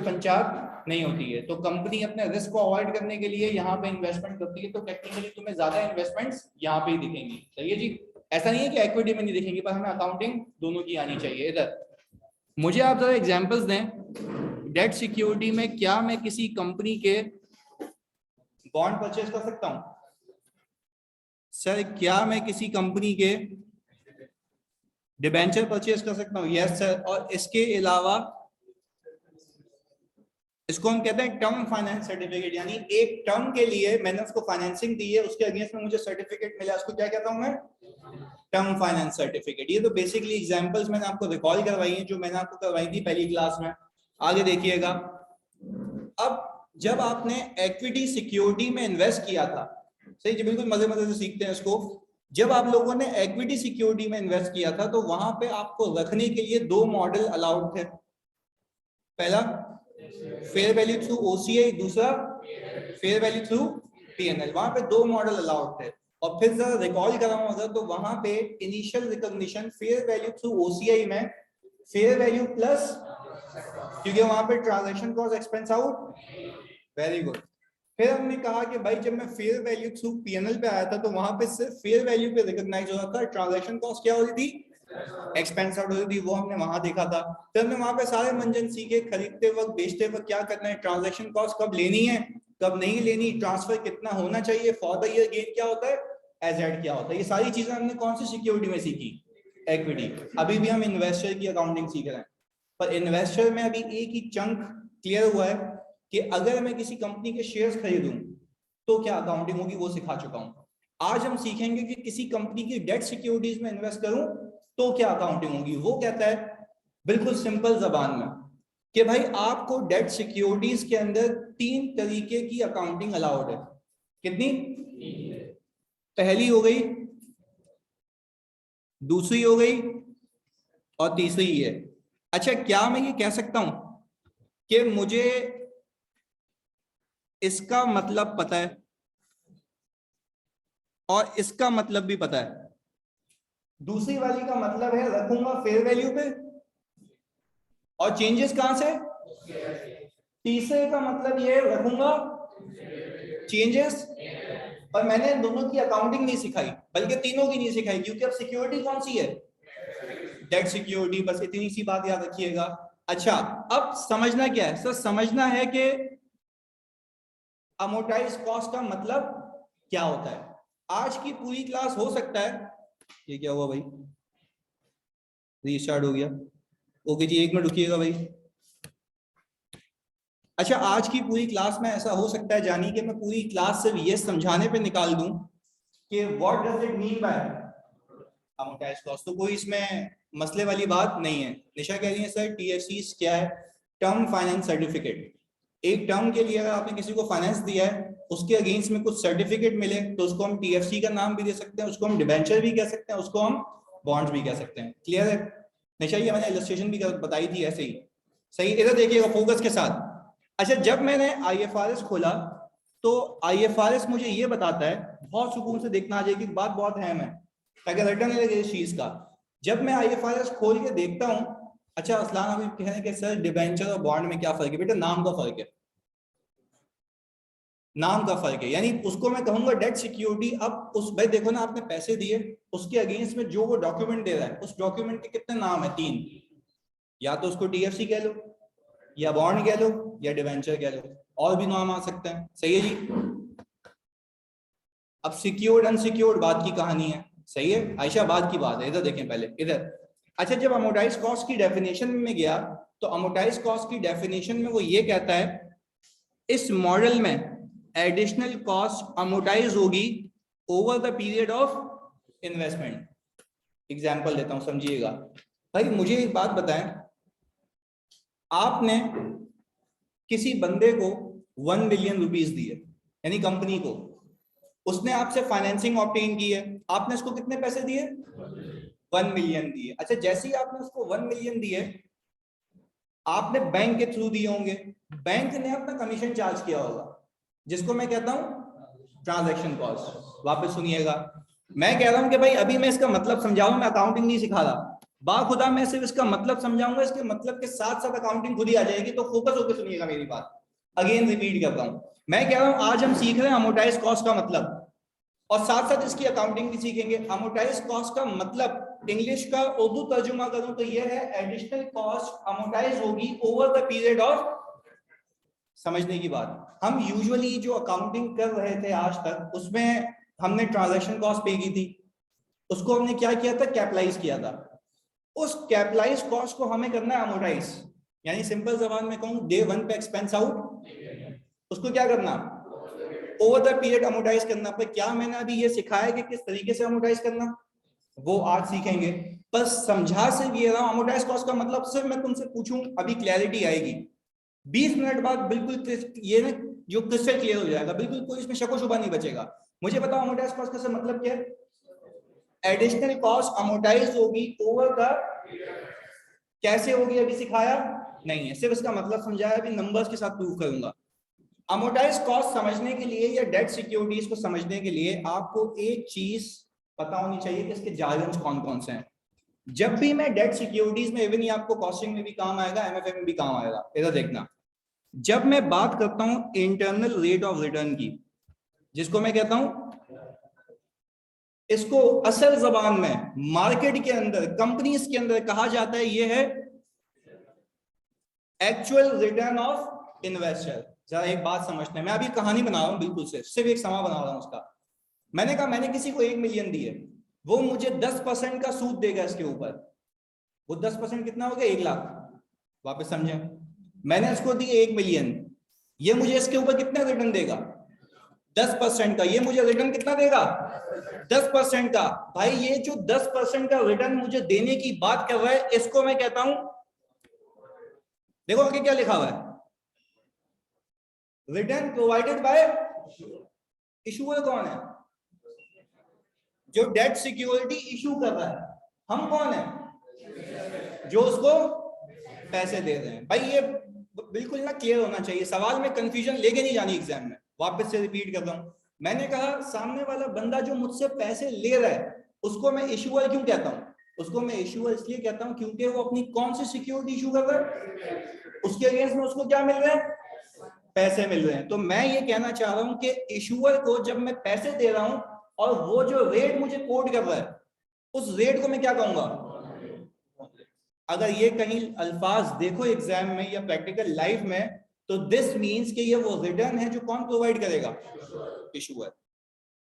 पंचायत नहीं होती है। तो कंपनी अपने रिस्क को अवॉइड करने के लिए यहाँ पे इन्वेस्टमेंट करती है, तो टेक्निकली तुम्हें ज्यादा इन्वेस्टमेंट्स यहाँ पे ही दिखेंगी। सही है जी, ऐसा नहीं है कि इक्विटी में नहीं दिखेंगी, पर हमें अकाउंटिंग दोनों की आनी चाहिए। इधर मुझे आप जरा एग्जांपल्स दें, डेट सिक्योरिटी में क्या मैं किसी कंपनी के बॉन्ड परचेज कर सकता हूं? सर क्या मैं किसी कंपनी के डिबेंचर परचेज कर सकता हूं? Yes sir. और इसके अलावा इसको हम कहते हैं टर्म फाइनेंस सर्टिफिकेट, यानी एक टर्म के लिए मैंने उसको फाइनेंसिंग दी है, उसके अगेंस्ट में मुझे सर्टिफिकेट मिला, उसको क्या कहता हूं मैं? Term finance certificate. ये तो बेसिकली एग्जांपल्स मैंने आपको रिकॉल करवाई हैं जो मैंने आपको करवाई थी पहली क्लास में। आगे देखिएगा, अब जब आपने इक्विटी सिक्योरिटी में इन्वेस्ट किया था, सही जी, बिल्कुल मजे मजे से सीखते हैं इसको। जब आप लोगों ने इक्विटी सिक्योरिटी में इन्वेस्ट किया था तो वहां पे आपको रखने के लिए दो मॉडल अलाउड थे। पहला फेयर वैल्यू थ्रू ओसीआई, दूसरा फेयर वैल्यू थ्रू पीएनएल। वहां पे दो मॉडल अलाउड थे। और फिर जरा रिकॉल कराऊंगा तो वहां पे initial recognition fair value through OCI में फेयर वैल्यू प्लस, क्योंकि वहां पे transaction cost expense out. Very good. फिर हमने कहा कि भाई जब मैं फेयर वैल्यू थ्रू पीएनएल पे आया था तो वहां पे सिर्फ फेयर वैल्यू पे रिकॉग्नाइज हो रहा था, ट्रांजैक्शन कॉस्ट क्या हो रही थी? एक्सपेंस आउट हो रही थी। वो हमने वहां देखा था। फिर हमने वहां पे सारे मंजन सीखे, खरीदते वक्त बेचते वक्त क्या करना है, ट्रांजैक्शन कॉस्ट कब लेनी है कब नहीं लेनी, ट्रांसफर कितना होना चाहिए, फॉर द ईयर गेन क्या होता है, एजेड क्या होता है। ये सारी चीजें हमने कौन सी सिक्योरिटी में सीखी? इक्विटी। अभी भी हम इन्वेस्टर की अकाउंटिंग सीख रहे हैं, पर इन्वेस्टर में अभी एक ही चंक क्लियर हुआ है कि अगर मैं किसी कंपनी के शेयर्स खरीदूं तो क्या अकाउंटिंग होगी, वो सिखा चुका हूं। आज हम सीखेंगे कि किसी कंपनी की डेट सिक्योरिटीज में इन्वेस्ट करूं तो क्या अकाउंटिंग होगी। वो कहता है बिल्कुल सिंपल जबान में कि भाई आपको डेट सिक्योरिटीज के अंदर तीन तरीके की अकाउंटिंग अलाउड है। कितनी? पहली हो गई, दूसरी हो गई और तीसरी ही है। अच्छा, क्या मैं ये कह सकता हूं कि मुझे इसका मतलब पता है और इसका मतलब भी पता है? दूसरी वाली का मतलब है रखूंगा फेयर वैल्यू पे और चेंजेस कहां से? तीसरे का मतलब ये रखूंगा चेंजेस, और मैंने दोनों की अकाउंटिंग नहीं सिखाई, बल्कि तीनों की नहीं सिखाई, क्योंकि अब सिक्योरिटी कौन सी है? Debt security. बस इतनी सी बात याद रखिएगा। अच्छा, अब समझना क्या है सर? समझना है कि अमोर्टाइज कॉस्ट का मतलब क्या होता है। आज की पूरी क्लास हो सकता है, ये क्या हुआ भाई, रीस्टार्ट हो गया? ओके जी, एक मिनट रुकिएगा भाई। अच्छा, आज की पूरी क्लास में ऐसा हो सकता है जानी कि मैं पूरी क्लास सिर्फ ये समझाने पे निकाल दूं कि what does it mean by amortise cost. तो कोई इसमें मसले वाली बात नहीं है। निशा कह रही है सर टीएफसी क्या है? Term finance certificate. एक टर्म के लिए अगर आपने किसी को फाइनेंस दिया है, उसके अगेंस्ट में कुछ सर्टिफिकेट मिले तो उसको हम टीएफसी का नाम भी दे सकते हैं, उसको हम डिबेंचर भी कह सकते हैं, उसको हम बॉन्ड्स भी कह सकते हैं। क्लियर है निशा? ये मैंने इलस्ट्रेशन भी बताई थी ऐसे ही। सही, इधर देखिएगा फोकस के साथ। अच्छा, जब मैंने आईएफआरएस खोला तो आईएफआरएस मुझे ये बताता है, बहुत सुकून से देखना आ जाएगी, बात बहुत अहम है ताकि रटा नहीं लगे इस चीज का। जब मैं आईएफआरएस खोल के देखता हूं, अच्छा असलान अभी कह रहे हैं कि सर डिबेंचर और बॉन्ड में क्या फर्क है? बेटा नाम का फर्क है, नाम का फर्क है। यानी उसको मैं कहूंगा डेट सिक्योरिटी। अब उस भाई देखो ना, आपने पैसे दिए, उसके अगेंस्ट में जो वो डॉक्यूमेंट दे रहा है, उस डॉक्यूमेंट के कितने नाम है? तीन। या तो उसको टीएफसी कह लो, या बॉन्ड कह लो, या डिवेंचर कह लो, और भी नाम आ सकते हैं। सही है जी। अब सिक्योर्ड अनसिक्योर्ड बात की कहानी है। सही है आयशा, बात की बात है। इधर देखें पहले, इधर। अच्छा, जब अमोर्टाइज कॉस्ट की डेफिनेशन में गया तो अमोर्टाइज कॉस्ट की डेफिनेशन में वो ये कहता है इस मॉडल में एडिशनल कॉस्ट अमोर्टाइज होगी over the period of investment. Example देता हूं, समझिएगा भाई। मुझे एक बात बताएं, आपने किसी बंदे को 1 मिलियन रुपीस दिए, यानी कंपनी को, उसने आपसे फाइनेंसिंग ऑब्टेन की है, आपने उसको कितने पैसे दिए? 1 मिलियन दिए। अच्छा, जैसे ही आपने उसको 1 मिलियन दिए, आपने बैंक के थ्रू दिए होंगे, बैंक ने अपना कमीशन चार्ज किया होगा, जिसको मैं कहता हूं ट्रांजैक्शन कॉस्ट। वापस सुनिएगा, मैं कह रहा हूं कि भाई अभी मैं इसका मतलब समझाऊं, मैं अकाउंटिंग नहीं सिखा रहा। बाखुदा मैं सिर्फ इसका मतलब समझाऊंगा, इसके मतलब के साथ साथ अकाउंटिंग खुद ही आ जाएगी, तो फोकस होकर सुनिएगा मेरी बात। अगेन रिपीट करता हूं, मैं कह रहा हूं आज हम सीख रहे हैं अमोर्टाइज कॉस्ट का मतलब, और साथ साथ इसकी अकाउंटिंग भी सीखेंगे। अमोर्टाइज कॉस्ट का मतलब इंग्लिश का उर्दू तर्जुमा करूं तो यह है एडिशनल कॉस्ट अमोर्टाइज होगी ओवर द पीरियड ऑफ। समझने की बात, हम यूजुअली जो अकाउंटिंग कर रहे थे आज तक उसमें हमने ट्रांजैक्शन कॉस्ट पे की थी, उसको हमने क्या किया था, कैपिटलाइज किया था। उस कैपिटलाइज कॉस्ट को हमें करना है अमोर्टाइज, यानी सिंपल जबान में कहूं डे 1 पे एक्सपेंस आउट, उसको क्या करना, ओवर द पीरियड अमोर्टाइज करना। पर क्या मैंने अभी ये सिखाया कि किस तरीके से अमोर्टाइज करना, वो आज सीखेंगे। बस समझा सिर्फ ये रहा हूं, अमोर्टाइज कॉस्ट का मतलब सिर्फ मैं तुमसे पूछूं अभी क्लैरिटी आएगी, 20 मिनट बाद बिल्कुल ये ना जो क्रिस्टल क्लियर हो जाएगा, बिल्कुल कोई इसमें शक व शुबा नहीं बचेगा। मुझे बताओ अमोर्टाइज कॉस्ट का मतलब क्या है? एडिशनल कॉस्ट अमोर्टाइज होगी ओवर द, कैसे होगी अभी सिखाया नहीं है, सिर्फ इसका मतलब समझाया, अभी नंबर्स के साथ प्रूव करूंगा। अमोर्टाइज कॉस्ट समझने के लिए या डेट सिक्योरिटीज को समझने के लिए आपको एक चीज पता होनी चाहिए कि इसके जार्गन्स कौन कौन से हैं। जब भी मैं डेट सिक्योरिटीज में, इवन ये आपको कॉस्टिंग में भी काम आएगा, एमएफए में भी काम आएगा, इधर देखना, जब मैं बात करता हूं इंटरनल रेट ऑफ रिटर्न की, जिसको मैं कहता हूं, इसको असल जबान में मार्केट के अंदर, कंपनीज के अंदर कहा जाता है, ये है एक्चुअल रिटर्न ऑफ इन्वेस्टर। जरा एक बात समझते हैं, मैं अभी कहानी बना रहा हूं, बिल्कुल सिर्फ एक समा बना रहा हूं उसका। मैंने कहा मैंने किसी को 1 मिलियन दिए, वो मुझे 10% का सूद देगा इसके ऊपर, वो 10% कितना हो गया, 1 लाख। वापस समझे, मैंने इसको दिए 1 मिलियन, ये मुझे इसके ऊपर कितना रिटर्न देगा, 10% का। ये मुझे रिटर्न कितना देगा, 10% का। भाई ये जो 10% का रिटर्न मुझे देने की बात कर रहा है, इसको मैं कहता हूं, देखो आगे क्या लिखा हुआ है, रिटर्न प्रोवाइडेड बाय इशूअर। कौन है जो डेट सिक्योरिटी इशू कर रहा है, हम कौन है जो उसको पैसे दे रहे हैं। भाई ये बिल्कुल ना क्लियर होना चाहिए, सवाल में कंफ्यूजन लेके नहीं जानी एग्जाम में। वापस से रिपीट कर रहा हूं, मैंने कहा सामने वाला बंदा जो मुझसे पैसे ले रहा है, उसको मैं इशूअर क्यों कहता हूं, उसको मैं इशूअर इसलिए कहता हूं क्योंकि वो अपनी कौन सी सिक्योरिटी इशू कर रहा है, उसके अगेंस्ट में उसको क्या मिल रहा है, पैसे मिल रहे हैं। तो मैं ये कहना चाह रहा हूं कि इशूअर को जब मैं पैसे दे रहा हूं और वो जो रेट मुझे कोट कर रहा है, उस रेट को मैं क्या कहूंगा। अगर ये कहीं अल्फाज देखो एग्जाम में या प्रैक्टिकल लाइफ में, तो दिस मींस कि ये वो रिटर्न है जो कौन प्रोवाइड करेगा, इशूअर।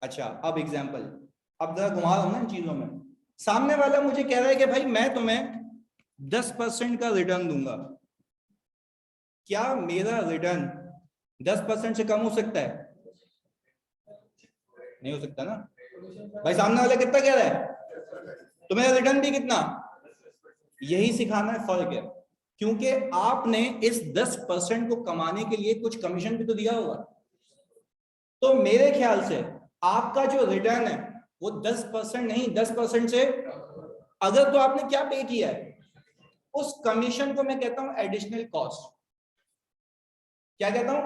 अच्छा अब एग्जांपल, अब जरा घुमा रहा हूं ना इन चीजों में। सामने वाला मुझे कह रहा है कि भाई मैं तुम्हें 10% का रिटर्न दूंगा, क्या मेरा रिटर्न 10% से कम हो सकता है, नहीं हो सकता ना। भाई सामने वाला कितना कह रहा है, तो मेरा रिटर्न भी कितना, यही सिखाना है, फर्क है। क्योंकि आपने इस 10% को कमाने के लिए कुछ कमीशन भी तो दिया होगा। तो मेरे ख्याल से आपका जो रिटर्न है वो 10% नहीं, 10% से अगर, तो आपने क्या पे किया है, उस कमीशन को मैं कहता हूं एडिशनल कॉस्ट। क्या कहता हूं,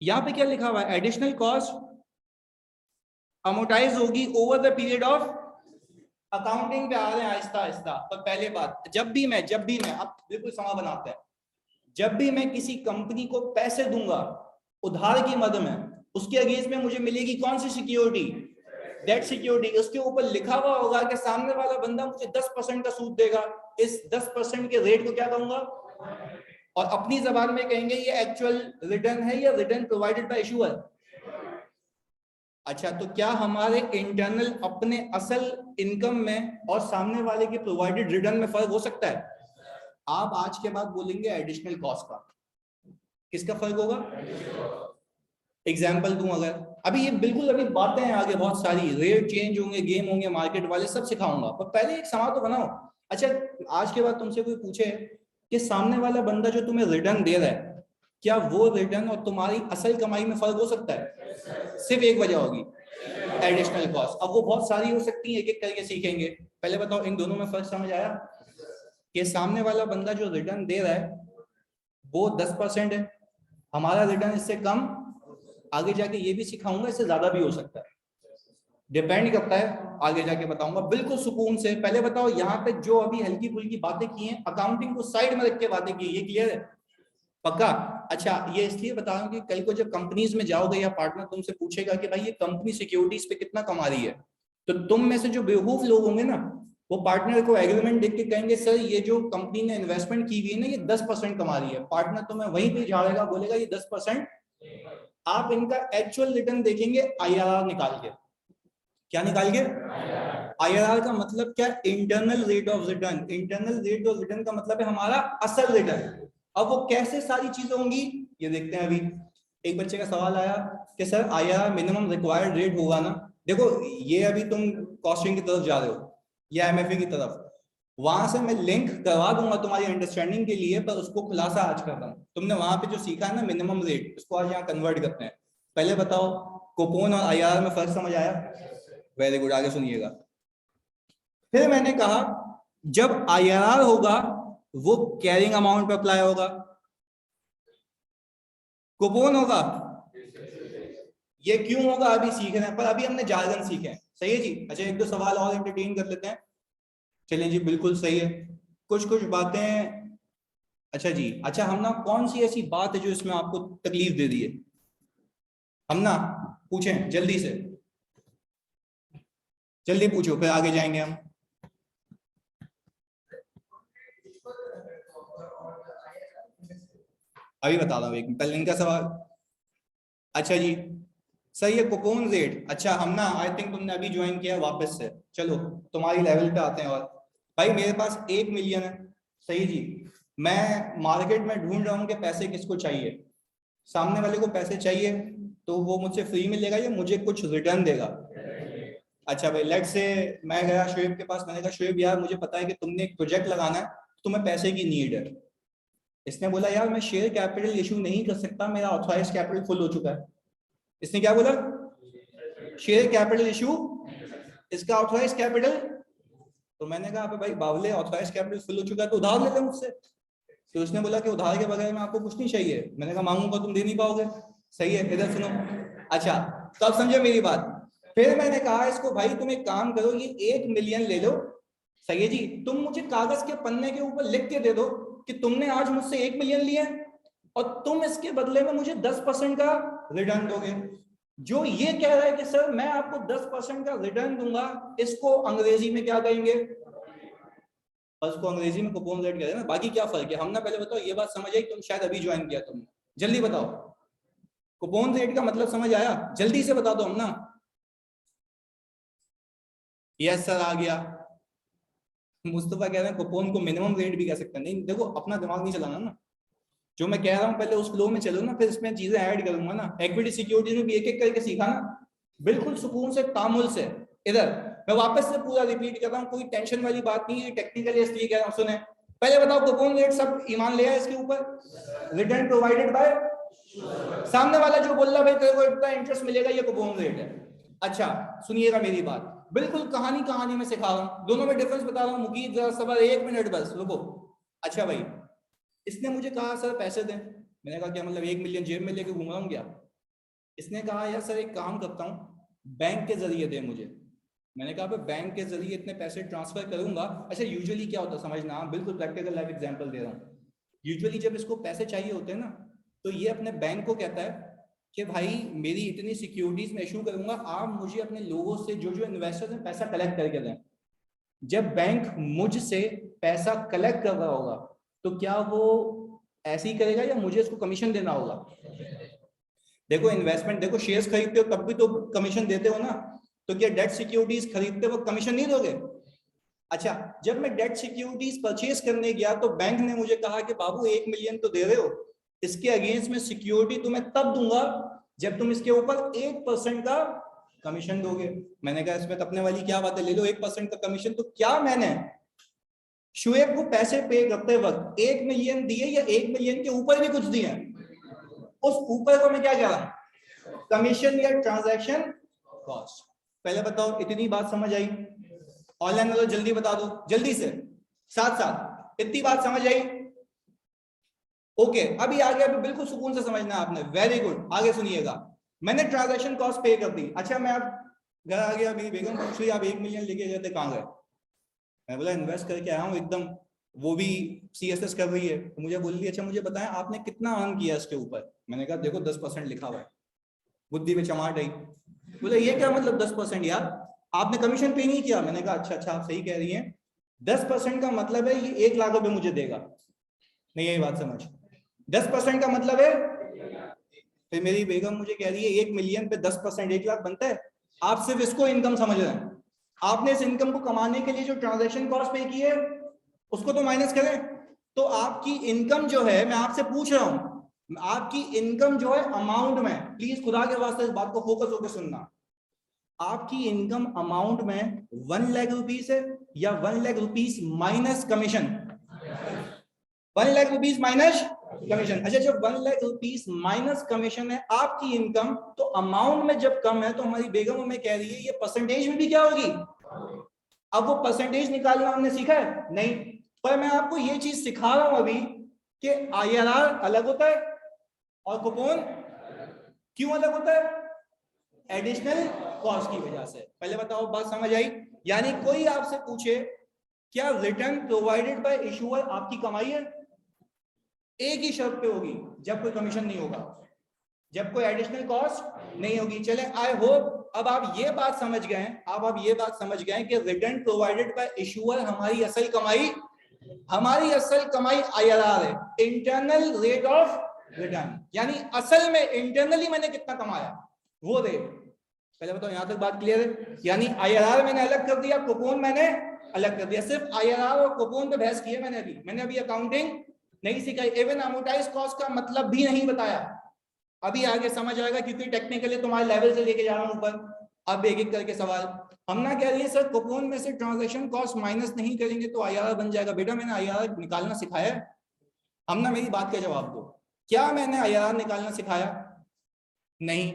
यहां पे क्या लिखा हुआ है, एडिशनल कॉस्ट अमोर्टाइज होगी over the period of. Accounting पे आ रहे हैं आहिस्ता आहिस्ता। पर पहले बात, जब भी मैं अब बिल्कुल समा बनाते हैं, जब भी मैं किसी कंपनी को पैसे दूंगा उधार की मद में, उसके अगेंस्ट में मुझे मिलेगी कौन सी सिक्योरिटी, डेट सिक्योरिटी। उसके ऊपर लिखा हुआ होगा कि सामने वाला बंदा मुझे 10% का सूद देगा, इस 10% के रेट को क्या कहूंगा, और अपनी जबान में कहेंगे ये एक्चुअल रिटर्न है या रिटर्न प्रोवाइडेड बाय इशूअर। अच्छा तो क्या हमारे इंटरनल अपने असल इनकम में और सामने वाले के प्रोवाइडेड रिटर्न में फर्क हो सकता है? आप आज के बाद बोलेंगे एडिशनल कॉस्ट का, किसका फर्क होगा, एग्जाम्पल दूं अगर, अभी ये बिल्कुल अभी बातें हैं आगे बहुत सारी, रेट चेंज होंगे, गेम होंगे, मार्केट वाले सब सिखाऊंगा, पर पहले एक सवाल तो बनाओ। अच्छा आज के बाद तुमसे कोई पूछे कि सामने वाला बंदा जो तुम्हें रिटर्न दे रहा है, क्या वो रिटर्न और तुम्हारी असल कमाई में फर्क हो सकता है? सिर्फ एक वजह होगी, एडिशनल कॉस्ट। अब वो बहुत सारी हो सकती है, एक एक करके सीखेंगे। पहले बताओ इन दोनों में फर्क समझ आया, कि सामने वाला बंदा जो रिटर्न दे रहा है वो 10% है, हमारा रिटर्न इससे कम, आगे जाके ये भी सिखाऊंगा इससे ज्यादा भी हो सकता है। डिपेंड करता है, आगे जाके बताऊंगा बिल्कुल सुकून से। पहले बताओ यहाँ पे जो अभी हल्की फुल्की बातें की हैं, अकाउंटिंग को साइड में रख के बातें की, ये क्लियर है? पक्का? अच्छा, ये इसलिए बता रहा हूँ कि कल को जब कंपनीज में जाओगे या पार्टनर तुमसे पूछेगा कि भाई ये कंपनी सिक्योरिटीज पे कितना कमा रही है, तो तुम में से जो बेवकूफ लोग होंगे ना, वो पार्टनर को एग्रीमेंट देख के कहेंगे सर ये जो कंपनी ने इन्वेस्टमेंट की हुई है ना ये 10% कमा रही है। पार्टनर तुम्हें वहीं पे झाड़ेगा, बोलेगा ये 10%। आप इनका एक्चुअल रिटर्न देखेंगे आईआरआर निकाल के। क्या निकाल के? आईआरआर का मतलब क्या? Internal rate of return. Internal rate of return का मतलब है हमारा असल रिटर्न। अब वो कैसे सारी चीजें होंगी ये देखते हैं। अभी एक बच्चे का सवाल आया कि sir IRR minimum required rate होगा ना। देखो ये अभी तुम कॉस्टिंग की तरफ जा रहे हो या एमएफए की तरफ, वहां से मैं लिंक करवा दूंगा तुम्हारी अंडरस्टैंडिंग के लिए, पर उसको खुलासा आज कर रहा हूं। तुमने वहां पे जो सीखा है ना मिनिमम रेट, इसको आज यहाँ कन्वर्ट करते हैं। पहले बताओ कूपन और आईआरआर में फर्क समझ आया? वेरी गुड, आगे सुनिएगा। फिर मैंने कहा जब आईआरआर होगा वो कैरिंग अमाउंट पे अप्लाई होगा, कूपन होगा। ये क्यों होगा अभी सीख रहे हैं, पर अभी हमने जार्गन सीखे हैं। सही है जी? अच्छा एक दो सवाल और एंटरटेन कर लेते हैं। चलिए जी, बिल्कुल सही है। कुछ कुछ बातें। अच्छा जी, अच्छा हम ना कौन सी ऐसी बात है जो इसमें आपको तकलीफ दे दी है, हम ना पूछें जल्दी से, जल्दी पूछो फिर आगे जाएंगे हम। अभी बता रहा हूँ, एक पहले इनका सवाल। अच्छा जी सही है, कूपन रेट। अच्छा हम ना आई थिंक तुमने अभी ज्वाइन किया वापस से, चलो तुम्हारी लेवल पे आते हैं। और भाई मेरे पास 1 मिलियन है, सही जी, मैं मार्केट में ढूंढ रहा हूँ कि पैसे किसको चाहिए। सामने वाले को पैसे चाहिए तो वो मुझसे फ्री में लेगा या मुझे कुछ रिटर्न देगा? अच्छा भाई लेट से मैं गया शुएब के पास, मैंने कहा शुएब यार मुझे पता है कि तुमने एक प्रोजेक्ट लगाना है, तुम्हें पैसे की नीड है। इसने बोला यार मैं शेयर कैपिटल इशू नहीं कर सकता, मेरा ऑथराइज कैपिटल फुल हो चुका है। इसने क्या बोला? शेयर कैपिटल इशू, इसका ऑथराइज कैपिटल। तो मैंने कहा भाई बावले ऑथराइज कैपिटल फुल हो चुका है तो उधार ले ले मुझसे। तो उसने बोला कि उधार के बगैर में आपको कुछ नहीं चाहिए। मैंने कहा मांगूंगा तुम दे नहीं पाओगे। सही है, इधर सुनो। अच्छा तो अब समझे मेरी बात। फिर मैंने कहा इसको भाई तुम एक काम करो, ये 1 मिलियन ले लो, सही है जी, तुम मुझे कागज के पन्ने के ऊपर लिख के दे दो कि तुमने आज मुझसे 1 मिलियन लिया और तुम इसके बदले में मुझे 10% का रिटर्न दोगे। जो ये कह रहा है कि सर मैं आपको 10% का रिटर्न दूंगा, इसको अंग्रेजी में क्या कहेंगे? बस को अंग्रेजी में कूपन रेट कहते हैं ना। बाकी क्या फर्क है हम ना, पहले बताओ ये बात समझ आई? तुम शायद अभी ज्वाइन किया तुमने, जल्दी बताओ कूपन रेट का मतलब समझ आया? जल्दी से बता दो हम ना। यस सर आ गया। मुस्तफा कह रहे हैं कूपन को मिनिमम रेट भी कह सकते हैं। नहीं देखो अपना दिमाग नहीं चलाना ना, जो मैं कह रहा हूँ पहले उस फ्लो में चलो ना, फिर इसमें चीजें ऐड करूंगा ना। इक्विटी सिक्योरिटी में भी एक एक करके सीखा ना, बिल्कुल सुकून से तामुल से। इधर मैं वापस से पूरा रिपीट कर रहा हूँ, कोई टेंशन वाली बात नहीं है, टेक्निकल इसलिए कह रहा हूँ। सुने पहले बताओ कूपन रेट सब ईमान ले आए इसके ऊपर? रिटर्न प्रोवाइडेड बाय, सामने वाला जो बोल रहा भाई तेरे को इतना इंटरेस्ट मिलेगा ये कूपन रेट है। अच्छा सुनिएगा मेरी बात, बिल्कुल कहानी कहानी में सिखा रहा हूँ, दोनों में डिफरेंस बता रहा हूँ। मुकीद जरा सवाल 1 मिनट बस रुको। अच्छा भाई इसने मुझे कहा सर पैसे दें। मैंने कहा क्या मतलब 1 मिलियन जेब में लेके घूम रहा हूँ क्या? इसने कहा यार सर एक काम करता हूँ बैंक के जरिए दे मुझे। मैंने कहा बैंक के जरिए इतने पैसे ट्रांसफर करूंगा। अच्छा यूजुअली क्या होता है समझना, बिल्कुल प्रैक्टिकल लाइफ एग्जांपल दे रहा हूँ। यूजुअली जब इसको पैसे चाहिए होते हैं ना, तो ये अपने बैंक को कहता है कि भाई मेरी इतनी सिक्योरिटीज में इशू करूंगा, आप मुझे अपने लोगों से जो जो इन्वेस्टर्स हैं पैसा कलेक्ट करके दें। जब बैंक मुझसे पैसा कलेक्ट कर रहा होगा तो क्या वो ऐसे ही करेगा या मुझे इसको कमीशन देना होगा? देखो इन्वेस्टमेंट, देखो शेयर्स खरीदते हो तब भी तो कमीशन देते हो ना, तो क्या डेट सिक्योरिटीज खरीदते वक्त कमीशन नहीं दोगे? अच्छा जब मैं डेट सिक्योरिटीज परचेज करने गया तो बैंक ने मुझे कहा कि बाबू 1 मिलियन तो दे रहे हो, इसके अगेंस्ट में सिक्योरिटी तुम्हें तब दूंगा जब तुम इसके ऊपर 1% का कमीशन दोगे। मैंने कहा इसमें तपने वाली क्या बात है, ले लो 1% का कमीशन। तो क्या मैंने शुएब को पैसे पे करते वक्त 1 मिलियन दिए या 1 मिलियन के ऊपर भी कुछ दिए? उस ऊपर को मैं क्या कह रहा हूं? कमीशन या ट्रांजैक्शन कॉस्ट। पहले बताओ इतनी बात समझ आई? ऑनलाइन वालों जल्दी बता दो जल्दी से, साथ साथ इतनी बात समझ आई? ओके अभी आगे अभी बिल्कुल सुकून से समझना आपने। वेरी गुड, आगे सुनिएगा। मैंने ट्रांजैक्शन कॉस्ट पे कर दी। अच्छा मैं अब घर आ गया, मेरी बेगम पूछ रही आप 1 मिलियन लेके गए थे कहाँ गए? मैं बोला इन्वेस्ट करके आया हूँ एकदम, वो भी CSS कर रही है। तो मुझे बोल रही अच्छा मुझे बताएं आपने कितना अर्न किया इसके ऊपर? मैंने कहा देखो 10% लिखा हुआ है। बुद्धि में चमाट आई, बोले ये क्या मतलब 10% यार, आपने कमीशन पे नहीं किया? मैंने कहा अच्छा अच्छा आप सही कह रही हैं, 10% का मतलब है ये 1 लाख रुपए मुझे देगा। नहीं यही बात समझ, 10% का मतलब है, फिर मेरी बेगम मुझे कह रही है 1 मिलियन पे 10% 1 लाख बनता है। आप सिर्फ इसको इनकम समझ रहे हैं, आपने इस इनकम को कमाने के लिए जो ट्रांजैक्शन कॉस्ट पे की है उसको तो माइनस करें। तो आपकी इनकम जो है, मैं आपसे पूछ रहा हूं, आपकी इनकम जो है अमाउंट में, प्लीज खुदा के वास्ते इस बात को फोकस होकर सुनना, आपकी इनकम अमाउंट में 1 लाख रुपीस है या 1 lakh rupees minus commission? 1 lakh rupees minus commission. अच्छा जब 1 लाख रुपीस माइनस कमीशन है आपकी इनकम, तो अमाउंट में जब कम है तो हमारी बेगम हमें कह रही है ये परसेंटेज में भी क्या होगी? अब वो परसेंटेज निकालना हमने सीखा है नहीं, पर मैं आपको ये चीज सिखा रहा हूं अभी कि IRR अलग होता है और कूपन क्यों अलग होता है? एडिशनल कॉस्ट की वजह से। पहले बताओ बात समझ आई? यानी कोई आपसे पूछे क्या रिटर्न प्रोवाइडेड बाय इशूअर आपकी कमाई है? एक ही शर्त पे होगी, जब कोई कमीशन नहीं होगा, जब कोई एडिशनल कॉस्ट नहीं होगी। चले आई होप अब आप ये बात समझ गए, अब आप ये बात समझ गए कि रिटर्न प्रोवाइडेड बाय इशूअर हमारी असल कमाई, हमारी असल कमाई IRR है, इंटरनल रेट ऑफ रिटर्न। यानी असल में इंटरनली मैंने कितना कमाया वो रेट। पहले बताओ यहां तक बात क्लियर है? यानी IRR मैंने अलग कर दिया, कूपन मैंने अलग कर दिया। सिर्फ IRR और कूपन पे बहस की है मैंने अभी अकाउंटिंग नहीं सिखाई, इवन अमोर्टाइज कॉस्ट का मतलब भी नहीं बताया। अभी आगे समझ आएगा क्योंकि टेक्निकली तुम्हारे लेवल से लेके जा रहा हूं ऊपर। अब एक एक करके सवाल। हम ना कह रही है सर कूपन में से ट्रांजैक्शन कॉस्ट माइनस नहीं करेंगे तो IRR बन जाएगा। बेटा मैंने IRR निकालना सिखाया है? हम ना मेरी बात का जवाब दो, क्या मैंने IRR निकालना सिखाया? नहीं।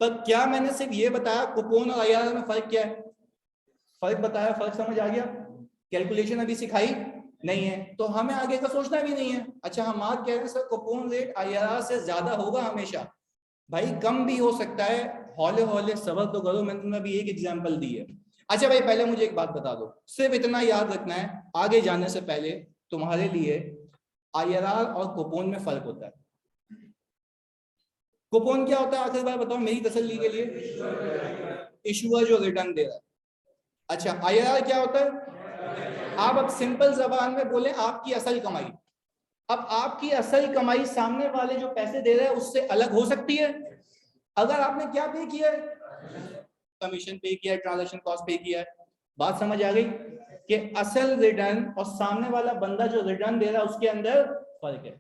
पर क्या मैंने सिर्फ ये बताया कूपन और IRR में फर्क क्या है? फर्क बताया, फर्क समझ आ गया? कैलकुलेशन अभी सिखाई नहीं है तो हमें आगे का सोचना भी नहीं है। अच्छा हम आज कह रहे हैं सर कूपन रेट IRR से ज्यादा होगा हमेशा। भाई कम भी हो सकता है, हौले हौले सबर तो करो, मैंने तुम्हें अभी एक एग्जांपल दी है। अच्छा भाई पहले मुझे एक बात बता दो, सिर्फ इतना याद रखना है आगे जाने से पहले तुम्हारे लिए, IRR और कूपन में फर्क होता है। कूपन क्या होता है आखिर बार बताओ मेरी तसल्ली के लिए? इशूअर जो रिटर्न दे रहा है। अच्छा IRR क्या होता है? आप अब सिंपल जबान में बोले आपकी असल कमाई। अब आपकी असल कमाई सामने वाले जो पैसे दे रहे हैं उससे अलग हो सकती है अगर आपने क्या पे किया है? कमीशन पे किया है, ट्रांजैक्शन कॉस्ट पे किया है। बात समझ आ गई कि असल रिटर्न और सामने वाला बंदा जो रिटर्न दे रहा है उसके अंदर फर्क है।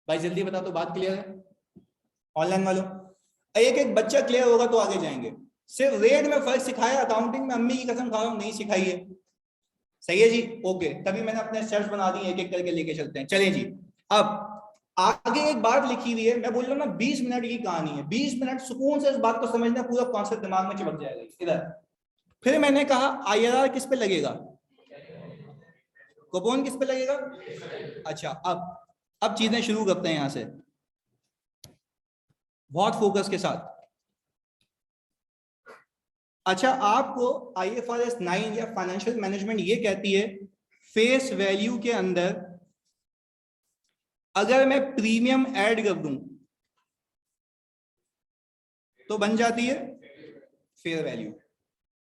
भाई जल्दी बता तो बात क्लियर है? ऑनलाइन वालों एक एक बच्चा क्लियर होगा तो आगे जाएंगे। सिर्फ रेट में फर्क सिखाया, अकाउंटिंग में अम्मी की कसम खा रहा हूं नहीं सिखाई है। सही है जी, ओके, तभी मैंने अपने स्टेप्स बना दिए, एक एक करके लेके चलते हैं। चलिए जी, अब आगे एक बात लिखी हुई है, मैं बोल रहा हूँ ना 20 मिनट की कहानी है, 20 मिनट सुकून से इस बात को समझना, पूरा कॉन्सेप्ट दिमाग में चिपक जाएगा इधर। फिर मैंने कहा IRR किस पे लगेगा? कूपन किस पे लगेगा? अच्छा अब चीजें शुरू करते हैं यहां से बहुत फोकस के साथ। अच्छा आपको IFRS 9 या फाइनेंशियल मैनेजमेंट ये कहती है फेस वैल्यू के अंदर अगर मैं प्रीमियम ऐड कर दूं तो बन जाती है फेयर वैल्यू।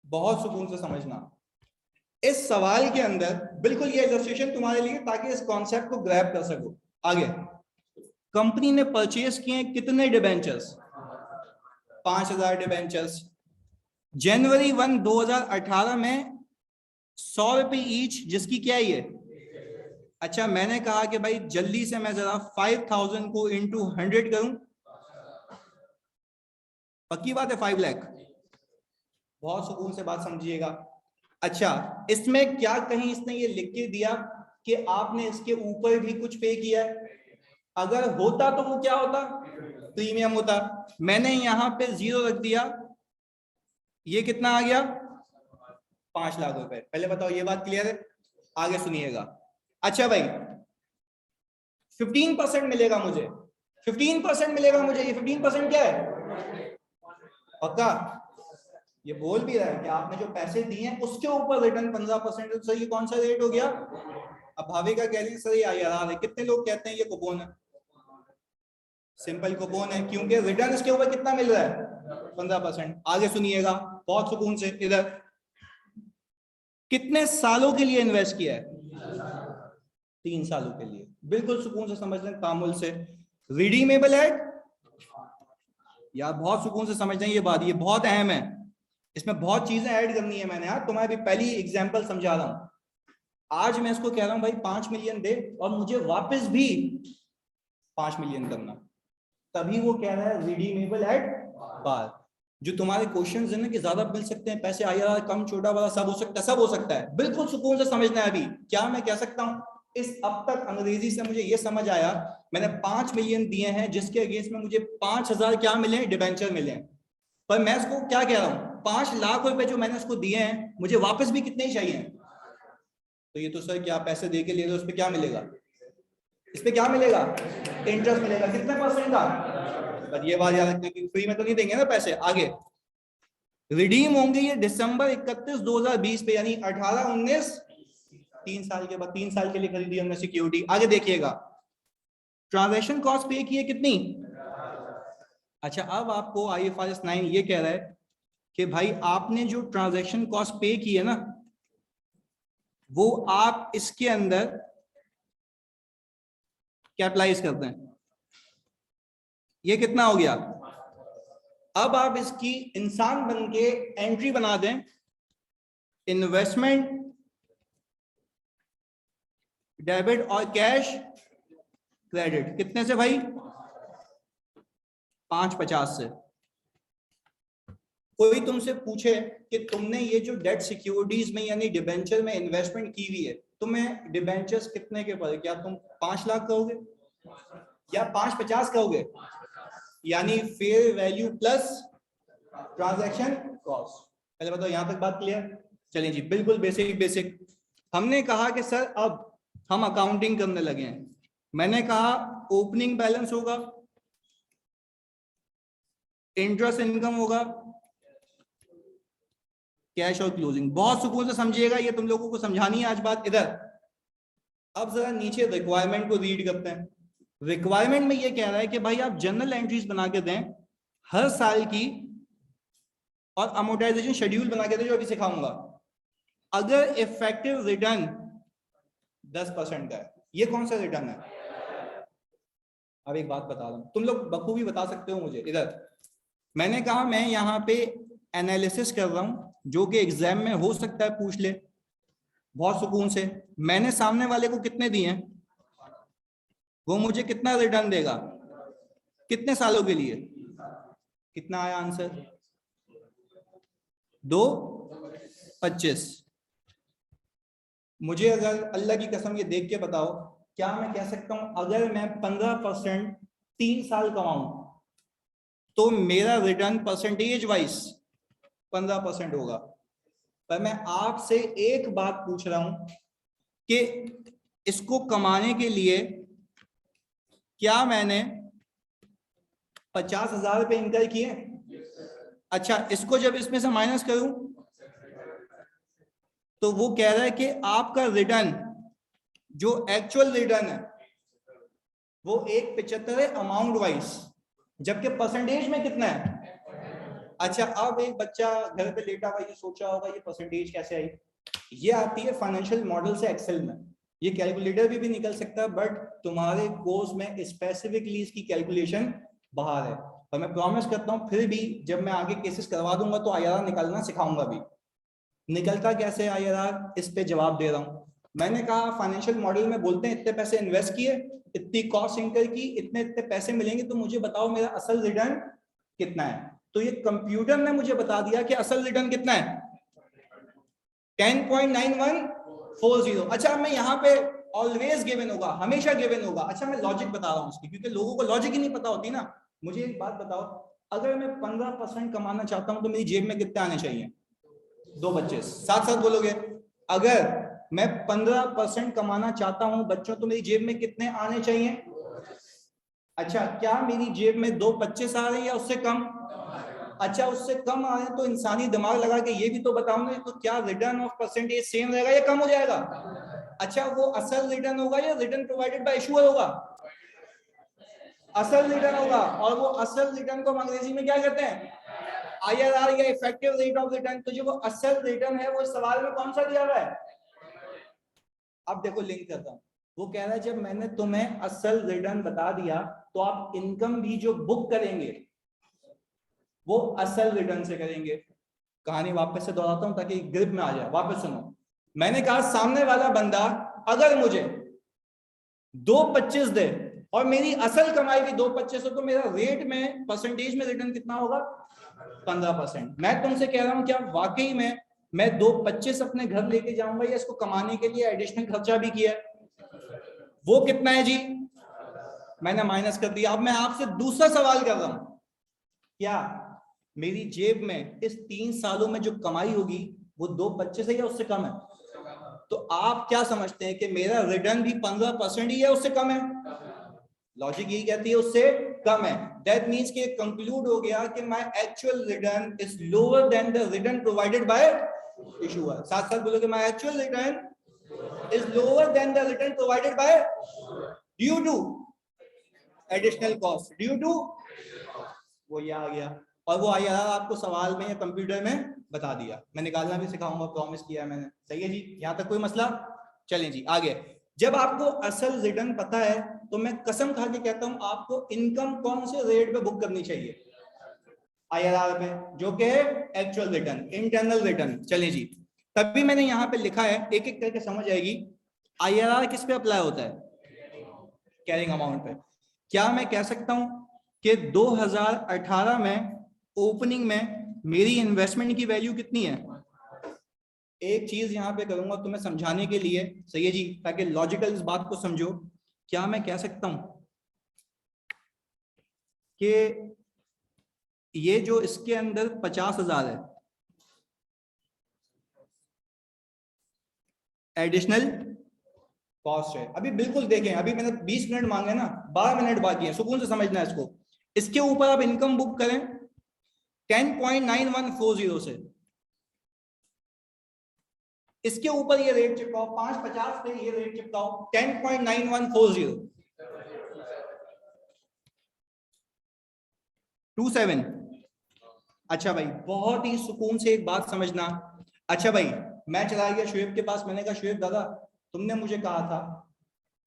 बहुत सुकून से समझना इस सवाल के अंदर, बिल्कुल ये इलस्ट्रेशन तुम्हारे लिए ताकि इस कॉन्सेप्ट को ग्रैब कर सको। आगे कंपनी ने परचेज किए कितने डिबेंचर्स? 5000 डिबेंचर्स। जनवरी 1 2018 में 100 रुपए ईच, जिसकी क्या है ये? अच्छा मैंने कहा कि भाई जल्दी से मैं जरा 5000 को इंटू 100 करूं, पक्की बात है 5 लाख। बहुत सुकून से बात समझिएगा। अच्छा इसमें क्या कहीं इसने ये लिख के दिया कि आपने इसके ऊपर भी कुछ पे किया है? अगर होता तो वो क्या होता? प्रीमियम होता। मैंने यहां पे 0 रख दिया, ये कितना आ गया? 5 लाख रुपए। पहले बताओ ये बात क्लियर है? आगे सुनिएगा। अच्छा भाई 15% मिलेगा मुझे, 15% मिलेगा मुझे। ये 15% क्या है? पक्का? ये बोल भी रहा है कि आपने जो पैसे दिए हैं उसके ऊपर रिटर्न 15%। सर ये कौन सा रेट हो गया? अब भाविका कह रही है सर ये IRR है। कितने लोग कहते हैं ये कूपन है? सिंपल कूपन है, क्योंकि रिटर्न इसके ऊपर कितना मिल रहा है? 15%। आगे सुनिएगा बहुत सुकून से। इधर कितने सालों के लिए इन्वेस्ट किया है? 3 सालों के लिए। बिल्कुल सुकून से समझ लें, तामुल से। रिडीमेबल एट, यार बहुत सुकून से समझ लें ये बात, ये बहुत अहम है। इसमें बहुत चीजें ऐड करनी है मैंने। यार तुम्हें अभी पहली एग्जांपल समझा रहा हूं। आज मैं इसको कह रहा हूं भाई 5 मिलियन दे और मुझे वापस भी 5 मिलियन करना, तभी वो कह रहा है रिडीमेबल एट पार। जो तुम्हारे क्वेश्चंस है ना कि ज्यादा मिल सकते हैं पैसे, IRR कम छोटा बड़ा सब हो सकता है, सब हो सकता है। बिल्कुल सुकून से समझना है। अभी क्या मैं कह सकता हूं, इस अब तक अंग्रेजी से मुझे ये समझ आया, मैंने 5 मिलियन दिए हैं जिसके अगेंस्ट में मुझे 5,000 क्या मिले? डिबेंचर मिले। पर मैं इसको क्या कह रहा हूं, 5 लाख रुपए जो मैंने उसको दिए हैं मुझे वापस भी कितने ही चाहिए? तो ये तो सर क्या पैसे दे के ले लो, उस पर क्या मिलेगा? इस पे क्या मिलेगा? इंटरेस्ट मिलेगा। कितने परसेंट का? पर ये बात याद रखना कि फ्री में तो नहीं देंगे ना पैसे। आगे रिडीम होंगे ये दिसंबर 31, 2020 पे, यानी 18, 19, 3 साल के बाद। 3 साल के लिए खरीदी हमने सिक्योरिटी। आगे देखिएगा ट्रांजैक्शन कॉस्ट पे की है कितनी? अच्छा, अब आपको IFRS 9 ये कह रहा है कि भाई आपने जो ट्रांजैक्शन कॉस्ट पे की है ना, वो आप इसके अंदर कैपिटलाइज करते हैं। ये कितना हो गया? अब आप इसकी इंसान बन के एंट्री बना दें, इन्वेस्टमेंट डेबिट और कैश क्रेडिट। कितने से भाई? 550 से। कोई तुमसे पूछे कि तुमने ये जो डेट सिक्योरिटीज में यानी डिबेंचर में इन्वेस्टमेंट की हुई है, तुम्हें डिबेंचर्स कितने के पड़े? क्या तुम 5 लाख कहोगे या 550 कहोगे? यानी fair value plus transaction cost. पहले बताओ, यहां तक बात क्लियर? चलिए जी, बिल्कुल बेसिक बेसिक। हमने कहा कि सर अब हम अकाउंटिंग करने लगे हैं। मैंने कहा ओपनिंग बैलेंस होगा, इंटरेस्ट इनकम होगा, कैश और क्लोजिंग। बहुत सुकून से समझिएगा, ये तुम लोगों को समझानी है आज बात। इधर अब जरा नीचे रिक्वायरमेंट को रीड करते हैं। रिक्वायरमेंट में ये कह रहा है कि भाई आप जनरल एंट्रीज बना के दें हर साल की, और अमोर्टाइजेशन शेड्यूल बना के दें जो अभी सिखाऊंगा, अगर इफेक्टिव रिटर्न 10% का है। ये कौन सा रिटर्न है? अब एक बात बता रहा हूं, तुम लोग बखूबी बता सकते हो मुझे। इधर मैंने कहा मैं यहाँ पे एनालिसिस कर रहा हूं, जो कि एग्जाम में हो सकता है पूछ ले। बहुत सुकून से, मैंने सामने वाले को कितने दिए हैं, वो मुझे कितना रिटर्न देगा, कितने सालों के लिए? कितना आया आंसर? 2.25। मुझे अगर अल्लाह की कसम ये देख के बताओ, क्या मैं कह सकता हूं अगर मैं 15% 3 साल कमाऊं तो मेरा रिटर्न परसेंटेज वाइज 15% होगा? पर मैं आपसे एक बात पूछ रहा हूं कि इसको कमाने के लिए क्या मैंने 50,000 रुपए इनकम किए? अच्छा, इसको जब इसमें से माइनस करूं तो वो कह रहा है कि आपका रिटर्न जो एक्चुअल रिटर्न है वो 1.75 है अमाउंट वाइज, जबकि परसेंटेज में कितना है? अच्छा, अब एक बच्चा घर पे लेटा हुआ ये सोचा होगा ये परसेंटेज कैसे आई? ये आती है फाइनेंशियल मॉडल से एक्सेल में। ये कैलकुलेटर भी निकल सकता है, बट तुम्हारे कोर्स में स्पेसिफिकली इसकी कैलकुलेशन बाहर है। और मैं प्रॉमिस करता हूँ फिर भी जब मैं आगे केसेस करवा दूंगा तो IRR निकालना सिखाऊंगा भी। निकलता कैसे IRR, इस पे जवाब दे रहा हूँ। मैंने कहा फाइनेंशियल मॉडल में बोलते हैं इतने पैसे इन्वेस्ट किए, इतनी कॉस्ट इंकर की, इतने इतने पैसे मिलेंगे, तो मुझे बताओ मेरा असल रिटर्न कितना है। तो ये कंप्यूटर ने मुझे बता दिया कि असल रिटर्न कितना है, 10.9140। अच्छा, मैं यहाँ पे ऑलवेज गिवन होगा, हमेशा गिवन होगा। अच्छा, मैं लॉजिक बता रहा हूँ उसकी, क्योंकि लोगों को लॉजिक ही नहीं पता होती ना। मुझे एक बात बताओ, अगर मैं 15% कमाना चाहता हूं तो मेरी जेब में कितने आने चाहिए? 2.25। साथ साथ बोलोगे। अगर मैं 15% कमाना चाहता हूं बच्चों, तो मेरी जेब में कितने आने चाहिए? अच्छा, क्या मेरी जेब में 2.25 आ रहे हैं या उससे कम? अच्छा उससे कम आ रहे हैं तो इंसानी दिमाग लगा के ये भी तो बताऊंगा तो क्या रिटर्न ऑफ परसेंटेज सेम रहेगा या कम हो जाएगा? अच्छा वो असल रिटर्न होगा या रिटर्न प्रोवाइडेड बाय इशूअर होगा? असल रिटर्न होगा। और वो असल रिटर्न को हम अंग्रेजी में क्या कहते हैं? IRR या इफेक्टिव रेट ऑफ रिटर्न। तो जो वो असल रिटर्न है वो सवाल में कौन सा दिया हुआ है? अब देखो लिंक करता हूं। वो कह रहा है जब मैंने तुम्हें असल रिटर्न बता दिया तो आप इनकम भी जो बुक करेंगे वो असल रिटर्न से करेंगे। कहानी वापस से दोहराता हूं ताकि ग्रिप में आ जाए। वापस सुनो। मैंने कहा सामने वाला बंदा अगर मुझे 2.25 दे और मेरी असल कमाई भी 2.25 हो तो मेरा रेट में परसेंटेज में रिटर्न कितना होगा? 15%। मैं तुमसे कह रहा हूं क्या वाकई में मैं 2.25 अपने घर लेके जाऊंगा या इसको कमाने के लिए एडिशनल खर्चा भी किया? वो कितना है जी? मैंने माइनस कर दिया। अब मैं आपसे दूसरा सवाल कर रहा हूं, क्या मेरी जेब में इस 3 सालों में जो कमाई होगी वो 2.25 है या उससे कम है? तो आप क्या समझते हैं कि मेरा रिटर्न भी 15% ही है उससे कम है? लॉजिक यही कहती है उससे कम है। दैट मींस कि कंक्लूड हो गया कि my actual return is lower than the return provided by issuer. साथ साथ बोलोगे my actual return is lower than the return provided by due to additional cost, due to वो ये आ गया। और वो IRR आपको सवाल में या कंप्यूटर में बता दिया। मैं निकालना भी सिखाऊंगा, प्रॉमिस किया है मैंने। सही है जी? यहां तक कोई मसला? चलें जी आगे। जब आपको असल रिटर्न पता है तो मैं कसम खा के कहता हूं आपको इनकम कौन से रेट पे बुक करनी चाहिए? IRR पे, जो कि है एक्चुअल रिटर्न, इंटरनल रिटर्न। चलें जी। तभी मैंने यहां पे लिखा है, एक एक करके समझ आएगी। IRR किस पे अप्लाई होता है? कैरिंग अमाउंट पे। क्या मैं कह सकता हूं कि 2018 में ओपनिंग में मेरी इन्वेस्टमेंट की वैल्यू कितनी है? एक चीज यहां पे करूंगा तुम्हें समझाने के लिए, सही है जी, ताकि लॉजिकल इस बात को समझो। क्या मैं कह सकता हूं कि ये जो इसके अंदर 50,000 है एडिशनल कॉस्ट है? अभी बिल्कुल देखें, अभी मैंने 20 मिनट मांगे ना, 12 मिनट बाकी है, सुकून से समझना है इसको। इसके ऊपर आप इनकम बुक करें 10.9140 से, इसके ऊपर ये रेट चिपकाओ 5.50 पे, ये रेट चिपकाओ 10.9140 27। अच्छा भाई बहुत ही सुकून से एक बात समझना। अच्छा भाई मैं चला गया शुएब के पास, मैंने कहा शुएब दादा तुमने मुझे कहा था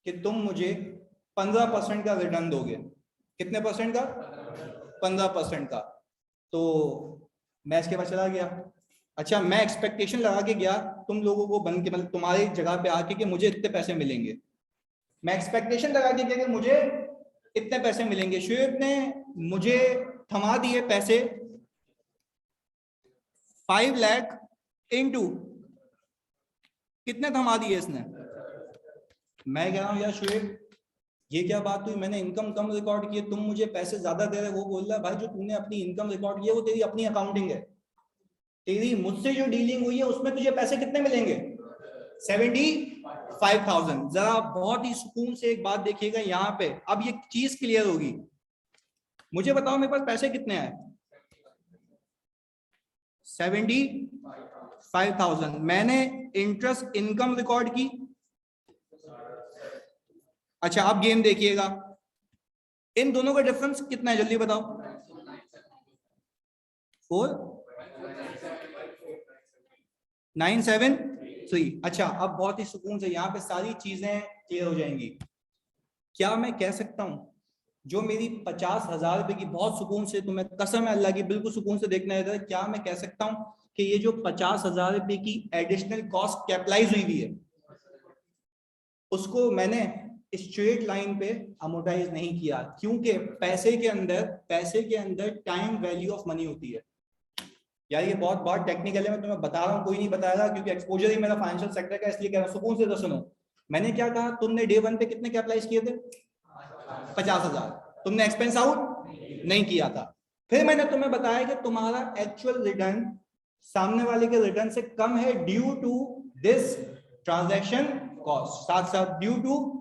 कि तुम मुझे 15% का रिटर्न दोगे। कितने परसेंट का? 15% का। तो मैं इसके पास चला गया। अच्छा मैं एक्सपेक्टेशन लगा के गया तुम लोगों को बन के, मतलब तुम्हारी जगह पे आके कि मुझे इतने पैसे मिलेंगे। मैं एक्सपेक्टेशन लगा के गया कि मुझे इतने पैसे मिलेंगे। शुएब ने मुझे थमा दिए पैसे 5 लाख इनटू कितने थमा दिए इसने? मैं कह रहा हूं यार शुएब ये क्या बात हुई, मैंने इनकम कम रिकॉर्ड की है, तुम मुझे पैसे ज्यादा दे रहे। वो बोल रहा है भाई जो तूने अपनी इनकम रिकॉर्ड की है वो तेरी अपनी अकाउंटिंग है, तेरी मुझसे जो डीलिंग हुई है उसमें तुझे पैसे कितने मिलेंगे? 75,000। जरा बहुत ही सुकून से एक बात देखिएगा यहाँ पे, अब ये चीज क्लियर होगी। मुझे बताओ मेरे पास पैसे कितने आए? 75,000। मैंने इंटरेस्ट इनकम रिकॉर्ड की। अच्छा अब गेम देखिएगा, इन दोनों का डिफरेंस कितना है जल्दी बताओ? 4,973। अच्छा अब बहुत ही सुकून से यहाँ पे सारी चीजें क्लियर हो जाएंगी। क्या मैं कह सकता हूं जो मेरी 50,000 रुपए की, बहुत सुकून से, तुम्हें कसम है अल्लाह की बिल्कुल सुकून से देखना है, क्या मैं कह सकता हूं कि ये जो 50,000 रुपए की एडिशनल कॉस्ट कैपिटलाइज हुई हुई है उसको मैंने स्ट्रेट लाइन पे अमोर्टाइज नहीं किया, क्योंकि पैसे के अंदर टाइम वैल्यू ऑफ मनी होती है। यार ये बहुत टेक्निकल है, मैं तुम्हें बता रहा हूँ, कोई नहीं बताएगा क्योंकि एक्सपोजर ही मेरा फाइनेंशियल सेक्टर का, इसलिए कह रहा हूं सुकून से। तो सुनो मैंने क्या कहा, तुमने डे 1 पे कितने कैपिटलाइज किए थे? 50,000। तुमने एक्सपेंस आउट नहीं किया था। फिर मैंने तुम्हें बताया कि तुम्हारा एक्चुअल रिटर्न सामने वाले के रिटर्न से कम है due to this transaction cost, साथ साथ due to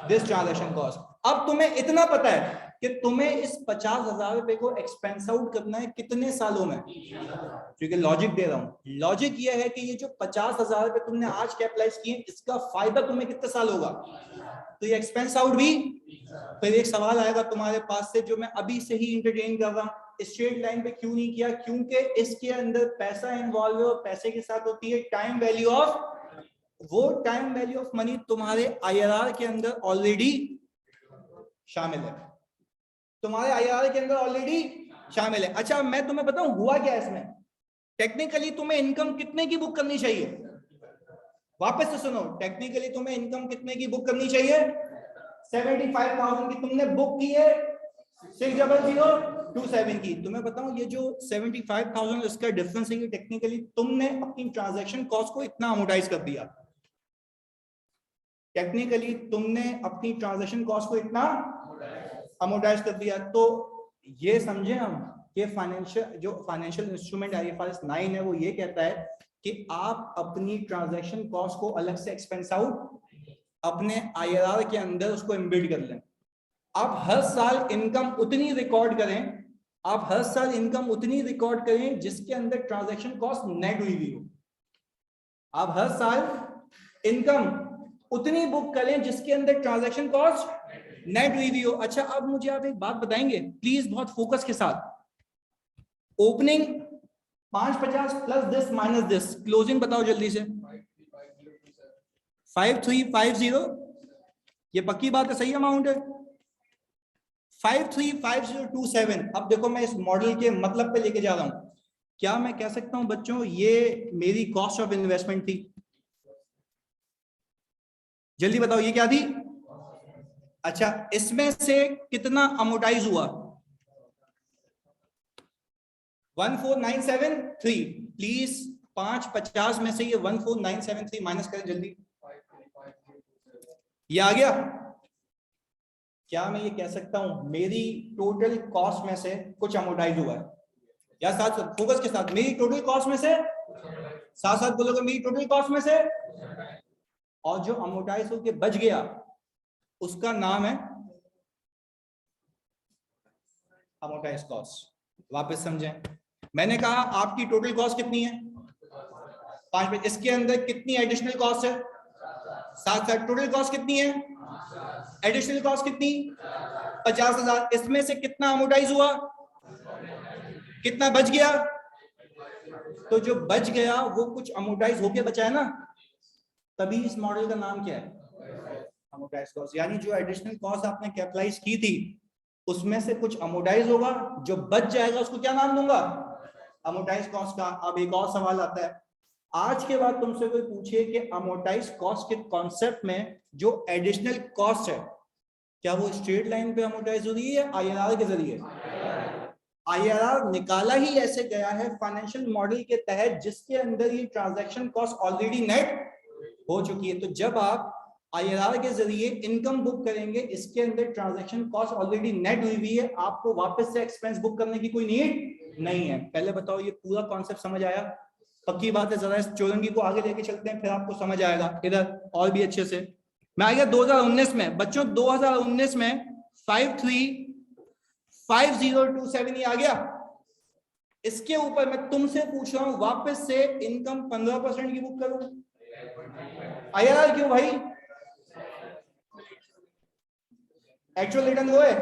this transaction cost. अब तुम्हें इतना पता है कि तुम्हें इस 50,000 रुपए को एक्सपेंस आउट करना है कितने सालों में, क्योंकि लॉजिक दे रहा हूं। लॉजिक ये है कि ये जो 50,000 रुपए तुमने आज कैपिटलाइज किए, इसका फायदा तुम्हें कितने साल होगा, तो ये एक्सपेंस आउट भी। फिर एक सवाल आएगा तुम्हारे पास से जो मैं अभी से ही इंटरटेन कर रहा हूं, स्ट्रेट लाइन पे क्यों नहीं किया, क्योंकि इसके अंदर पैसा इन्वॉल्व है और पैसे के साथ होती है टाइम वैल्यू ऑफ, वो टाइम वैल्यू ऑफ मनी तुम्हारे आईआरआर के अंदर ऑलरेडी शामिल है, तुम्हारे आईआरआर के अंदर ऑलरेडी शामिल है। अच्छा मैं तुम्हें बताऊं हुआ क्या इसमें, टेक्निकली तुम्हें इनकम कितने की बुक करनी चाहिए, वापस से सुनो, टेक्निकली तुम्हें इनकम कितने की बुक करनी चाहिए, 75,000 की तुमने बुक की है 60027 की। तुम्हें बताऊं ये जो 75,000 इसका डिफरेंस है, टेक्निकली तुमने अपनी ट्रांजैक्शन कॉस्ट को इतना अमोर्टाइज कर दिया, टेक्निकली तुमने अपनी ट्रांजैक्शन कॉस्ट को इतना अमोर्टाइज कर दिया। तो ये समझे हम कि फाइनेंशियल इंस्ट्रूमेंट IFRS 9 है, वो ये कहता है कि आप अपनी ट्रांजैक्शन कॉस्ट को अलग से एक्सपेंस आउट अपने IRR के अंदर उसको एम्बेड कर लें। आप हर साल इनकम उतनी रिकॉर्ड करें, आप हर साल इनकम उतनी रिकॉर्ड करें जिसके अंदर ट्रांजैक्शन कॉस्ट नेट हुई हुई हो। आप हर साल इनकम उतनी बुक करें जिसके अंदर ट्रांजैक्शन कॉस्ट नेट हुई हुई हो। अच्छा अब मुझे आप एक बात बताएंगे प्लीज, बहुत फोकस के साथ, opening 550 plus this minus this, closing बताओ जल्दी से, 5350, ये पक्की बात है, सही अमाउंट है 535027। अब देखो मैं इस मॉडल के मतलब पे लेके जा रहा हूं, क्या मैं कह सकता हूं बच्चों ये मेरी कॉस्ट ऑफ इन्वेस्टमेंट थी, जल्दी बताओ ये क्या थी। अच्छा इसमें से कितना अमोर्टाइज हुआ, 14973, प्लीज 550 में से ये 14973 माइनस करें जल्दी, ये आ गया। क्या मैं ये कह सकता हूं मेरी टोटल कॉस्ट में से कुछ अमोर्टाइज हुआ है, या साथ फोकस के साथ मेरी टोटल कॉस्ट में से, साथ साथ बोलोगे मेरी टोटल कॉस्ट में से, और जो अमोर्टाइज होके बच गया उसका नाम है अमोर्टाइज कॉस्ट। वापस समझें, मैंने कहा आपकी टोटल कॉस्ट कितनी है 5, इसके अंदर कितनी एडिशनल कॉस्ट है, साथ साथ टोटल कॉस्ट कितनी है, एडिशनल कॉस्ट कितनी 50,000, इसमें से कितना अमोर्टाइज हुआ, कितना बच गया, तो जो बच गया वो कुछ अमोर्टाइज होके बचा है ना, तभी इस मॉडल का नाम क्या है अमोर्टाइज कॉस्ट। यानी जो एडिशनल कॉस्ट आपने कैपिटलाइज की थी उसमें से कुछ अमोर्टाइज होगा, जो बच जाएगा उसको क्या नाम दूंगा अमोर्टाइज कॉस्ट का। अब एक और सवाल आता है, आज के बाद तुमसे कोई पूछे कि अमोर्टाइज कॉस्ट के कॉन्सेप्ट में जो एडिशनल कॉस्ट है क्या वो स्ट्रेट लाइन पे अमोर्टाइज हो रही है IRR के जरिए, IRR निकाला ही ऐसे गया है फाइनेंशियल मॉडल के तहत जिसके अंदर ये ट्रांजैक्शन कॉस्ट ऑलरेडी नेट हो चुकी है। तो जब आप IRR के जरिए इनकम बुक करेंगे इसके अंदर ट्रांजैक्शन कॉस्ट ऑलरेडी नेट हुई हुई है, आपको वापस से एक्सपेंस बुक करने की कोई नीड नहीं है। पहले बताओ ये पूरा कॉन्सेप्ट समझ आया, पक्की बात है, जरा इस चौरंगी को आगे लेके चलते हैं फिर आपको समझ आएगा इधर और भी अच्छे से। मैं आ गया 2019 में बच्चों, 2019 में 535027 ये आ गया। इसके ऊपर मैं तुमसे पूछ रहा हूं वापस से इनकम 15% की बुक करूं, IRR क्यों भाई, एक्चुअल रिटर्न वो है।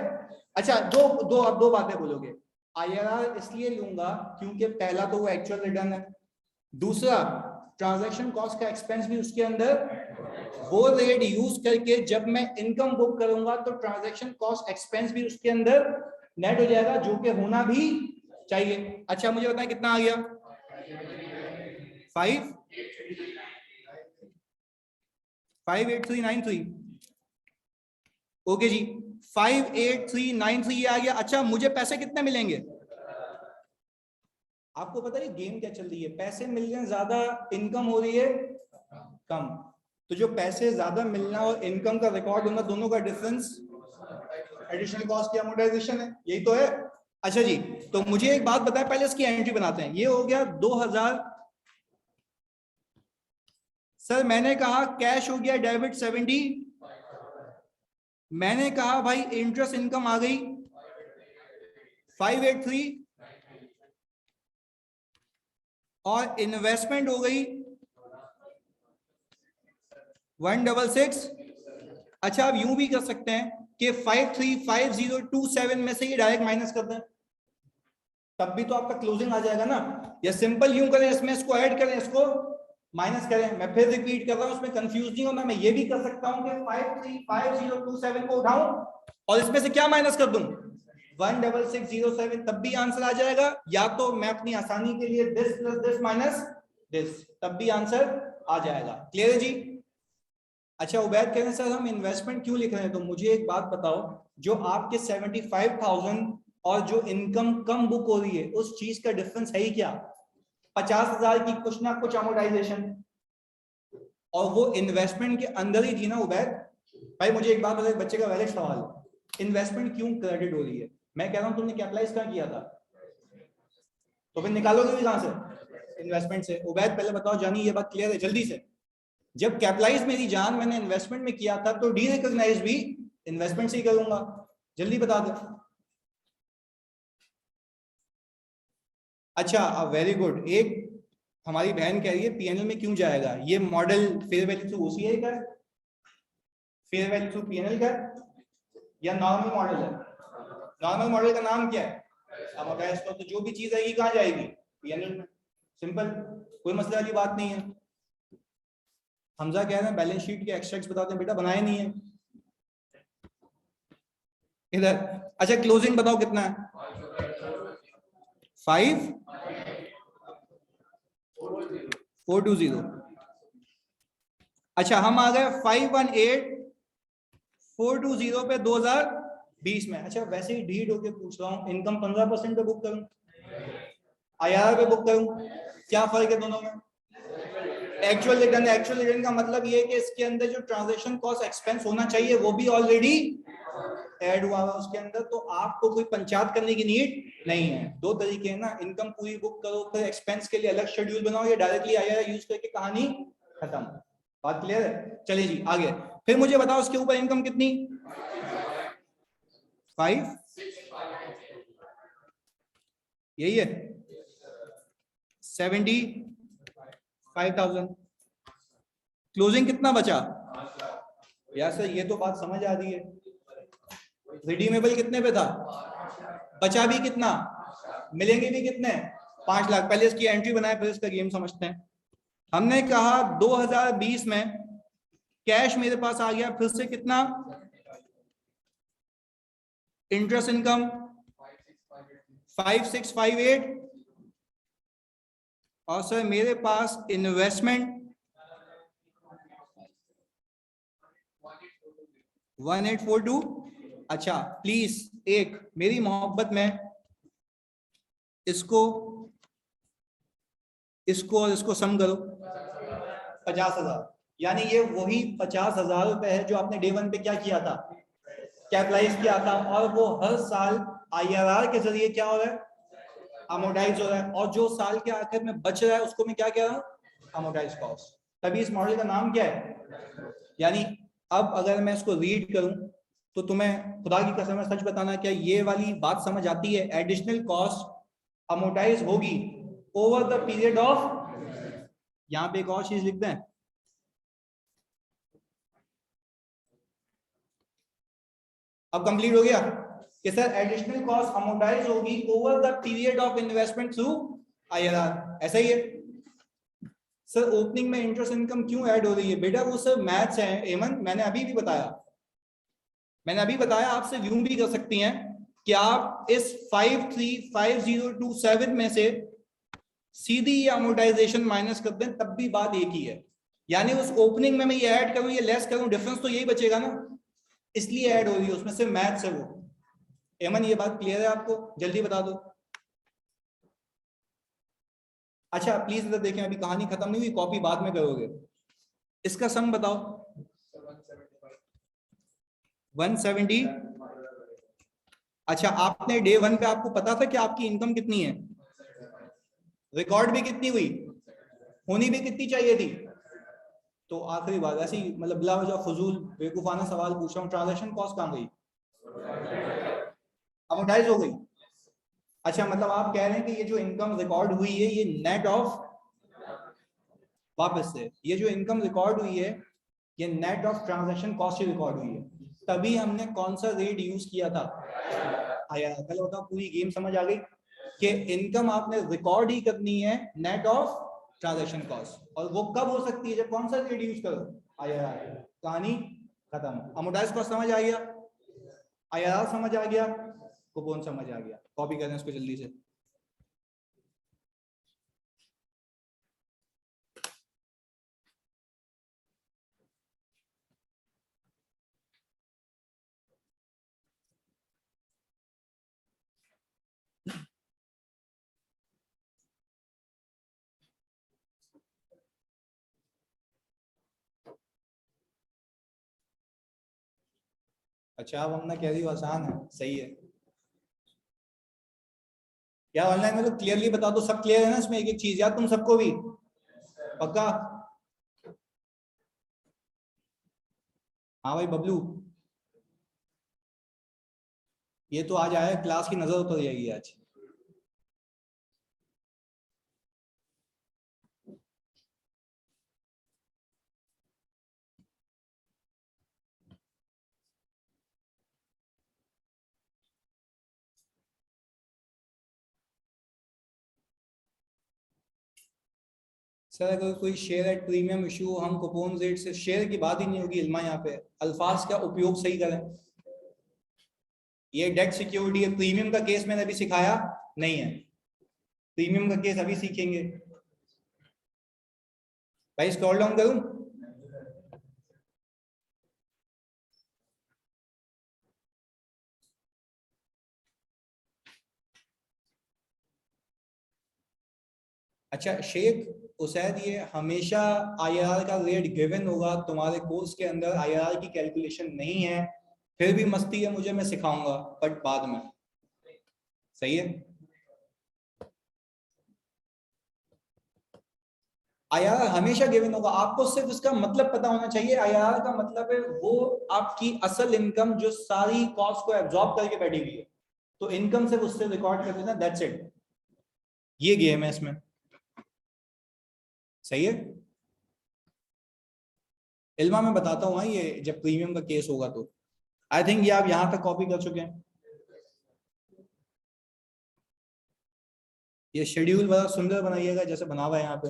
अच्छा अब दो बातें बोलोगे, IRR इसलिए लूंगा क्योंकि पहला तो वो एक्चुअल रिटर्न है, दूसरा ट्रांजैक्शन कॉस्ट का एक्सपेंस भी उसके अंदर, वो रेट यूज करके जब मैं इनकम बुक करूंगा तो ट्रांजैक्शन कॉस्ट एक्सपेंस भी उसके अंदर नेट हो जाएगा, जो कि होना भी चाहिए। अच्छा मुझे बताएं कितना आ गया, 58393, ओके जी 58393 ये आ गया। अच्छा मुझे पैसे कितने मिलेंगे, आपको पता है गेम क्या चल रही है, पैसे मिल रहे हैं ज्यादा, इनकम हो रही है कम, तो जो पैसे ज्यादा मिलना और इनकम का रिकॉर्ड होना दोनों का डिफरेंस एडिशनल कॉस्ट की अमोर्टाइजेशन है, यही तो है। अच्छा जी तो मुझे एक बात बताएं, पहले इसकी एंट्री बनाते हैं। ये हो गया 2000, सर मैंने कहा कैश हो गया डेबिट 70, मैंने कहा भाई इंटरेस्ट इनकम आ गई 583 और इन्वेस्टमेंट हो गई 166। अच्छा, आप यूं भी कर सकते हैं कि 535027 में से ये डायरेक्ट माइनस कर दें, तब भी तो आपका क्लोजिंग आ जाएगा ना। या सिंपल यूं करें, इसमें इसको ऐड करें, इसको माइनस करें। मैं फिर रिपीट कर रहा हूं, उसमें कंफ्यूज नहीं होना। मैं ये भी कर सकता हूं कि 535027 को उठाऊं और इसमें से क्या माइनस कर दूं, 16607, तब भी आंसर आ जाएगा। या तो मैं अपनी आसानी के लिए this plus this minus this, तब भी आंसर आ जाएगा। क्लियर है जी? अच्छा, उबैद कह रहे हैं सर हम इन्वेस्टमेंट क्यों लिख रहे हैं? तो मुझे एक बात बताओ, जो आपके 75,000 और जो इनकम कम बुक हो रही है, उस चीज का डिफरेंस है ही क्या? 50,000 की कुछ ना कुछ अमोर्टाइजेशन, और वो इन्वेस्टमेंट के अंदर ही थी ना उबैद भाई। मुझे एक बात बताओ, बच्चे का वैलिड सवाल, इन्वेस्टमेंट क्यों क्रेडिट हो रही है? मैं कह रहा हूं तुमने कैपिटलाइज कहां किया था, तो फिर निकालोगे भी कहां से? इन्वेस्टमेंट से। उबैद पहले बताओ जानी, ये बात क्लियर है जल्दी से? जब कैपिटलाइज मेरी जान मैंने इन्वेस्टमेंट में किया था, तो डी रिकॉग्नाइज भी इन्वेस्टमेंट से ही करूंगा। जल्दी बता दो। अच्छा, वेरी गुड। एक हमारी बहन कह रही है पीएनएल में क्यों जाएगा? ये model fair value through OCI का, फेयर वैल्यू थ्रू पीएनएल का, या नॉर्मल मॉडल है? नॉर्मल मॉडल का नाम क्या है? Amortised cost. तो जो भी चीज आएगी कहां जाएगी? पीएनएल में। सिंपल, कोई मसले वाली बात नहीं है। हमजा कह रहे हैं बैलेंस शीट के एक्सट्रैक्ट्स बताते हैं, बेटा बनाए नहीं है इधर। अच्छा, क्लोजिंग बताओ कितना है? 5420। अच्छा, हम आ गए 518420 पे 2020 में। अच्छा, वैसे ही ढीठ होके पूछ रहा हूँ, इनकम 15% पे बुक करूं, आईआरआर पे बुक करूं, क्या फर्क है दोनों में? Actual return. एक्चुअल रिटर्न का मतलब ये है कि इसके अंदर जो ट्रांजैक्शन कॉस्ट एक्सपेंस होना चाहिए वो भी ऑलरेडी ऐड हुआ है उसके अंदर, तो आपको कोई पंचायत करने की नीड नहीं है। दो तरीके हैं ना, इनकम पूरी बुक करो, फिर एक्सपेंस के लिए अलग शेड्यूल बनाओ, या डायरेक्टली आईआरआर यूज करके कहानी खत्म। बात क्लियर है? चलिए जी आगे। फिर मुझे बताओ उसके ऊपर इनकम कितनी? 5, यही है 75,000। क्लोजिंग कितना बचा? यार सर ये तो बात समझ आ रही है, रिडीमेबल कितने पे था, बचा भी कितना, मिलेंगे भी कितने? 5 लाख। पहले इसकी एंट्री बनाए फिर इसका गेम समझते हैं। हमने कहा 2020 में कैश मेरे पास आ गया फिर से कितना? इंटरेस्ट इनकम 5658, और सर मेरे पास इन्वेस्टमेंट 1842। अच्छा प्लीज एक मेरी मोहब्बत में इसको और इसको सम करो, 50,000। यानी ये वही 50,000 रुपए है जो आपने डे 1 पे क्या किया था, कैपिटलाइज किया था, और वो हर साल आईआरआर के जरिए क्या हो रहा है, अमोर्टाइज हो रहा है। और जो साल के आखिर में बच रहा है उसको मैं क्या कह रहा हूँ, अमोर्टाइज कॉस्ट। तभी इस मॉडल का नाम क्या है? यानी अब अगर मैं इसको रीड करूं तो तुम्हें खुदा की कसम है सच बताना, क्या ये वाली बात समझ आती है? एडिशनल कॉस्ट अमोर्टाइज होगी ओवर द पीरियड ऑफ, यहां पे एक और चीज लिख दें, अब कंप्लीट हो गया कि सर एडिशनल कॉस्ट अमोर्टाइज होगी over the period of investment through IRR. ऐसा ही है सर। ओपनिंग में इंटरेस्ट इनकम क्यों ऐड हो रही है? बेटा वो सर मैथ्स है एमन, मैंने अभी बताया। आप सिर्फ यूं भी कर सकती हैं कि आप इस 535027 में से सीधी ये अमोर्टाइजेशन माइनस कर दें, तब भी बात एक ही है। यानी उस ओपनिंग में मैं ये ऐड करूं, ये लेस करूं, डिफरेंस तो यही बचेगा ना, इसलिए ऐड हो रही है, उसमें से मैथ्स है वो। एमन ये बात क्लियर है आपको? जल्दी बता दो। अच्छा प्लीज इधर देखें, अभी कहानी खत्म नहीं हुई, कॉपी बाद में करोगे। इसका सम बताओ। 170। अच्छा, आपने डे 1 पे आपको पता था कि आपकी इनकम कितनी है, रिकॉर्ड भी कितनी हुई, होनी भी कितनी चाहिए थी? तो आखिरी बात ऐसी मतलब बिला वजह फजूल बेवकूफाना सवाल पूछ रहा हूँ, ट्रांजैक्शन कॉस्ट कहां गई? अमोर्टाइज हो गई। अच्छा, मतलब आप कह रहे हैं कि ये जो इनकम रिकॉर्ड हुई है ये नेट ऑफ, वापस से, ये जो इनकम रिकॉर्ड हुई है ये net of transaction cost he record हुई है, तभी हमने कौन सा रेट यूज किया था? आया, पहले बताओ, पूरी गेम समझ आ गई कि इनकम आपने रिकॉर्ड ही करनी है नेट ऑफ ट्रांजैक्शन कॉस्ट, और वो कब हो सकती है? जब कौन सा रेट यूज करो। आया, कहानी खत्म। अमोर्टाइज कॉस्ट समझ आ गया, आईआरआर समझ आ गया, कूपन समझ आ गया। कॉपी करें इसको जल्दी से। अच्छा, अब हमने कह दी आसान है, सही है। या ऑनलाइन में तो क्लियरली बता दो, सब क्लियर है ना इसमें? एक एक चीज याद तुम सबको भी पक्का? हाँ भाई बबलू, ये तो आज आया, क्लास की नजर उतर जाएगी आज। सर अगर कोई शेयर एट प्रीमियम इशू, हम कूपन रेट से, शेयर की बात ही नहीं होगी इल्मा, यहाँ पे अल्फाज का उपयोग सही करें। ये डेट सिक्योरिटी है, प्रीमियम का केस मैंने अभी सिखाया नहीं है, प्रीमियम का केस अभी सीखेंगे। भाई स्क्रॉल डाउन करूं? अच्छा शेख उसैद, ये हमेशा आईआरआर का रेट गिवन होगा तुम्हारे कोर्स के अंदर, आईआरआर की कैलकुलेशन नहीं है, फिर भी मस्ती है मुझे, मैं सिखाऊंगा बट बाद में। सही है? आईआरआर हमेशा गिवन होगा, आपको सिर्फ उसका मतलब पता होना चाहिए। आईआरआर का मतलब है वो आपकी असल इनकम जो सारी कॉस्ट को एब्जॉर्ब करके बैठी हुई है, तो इनकम सिर्फ उससे रिकॉर्ड कर देना, दैट्स इट। ये गेम है इसमें। सही है? इल्मा मैं बताता हूँ, ये जब प्रीमियम का केस होगा तो आई थिंक ये आप यहां तक कॉपी कर चुके हैं। ये शेड्यूल बड़ा सुंदर बनाइएगा जैसे बना हुआ है यहाँ पे।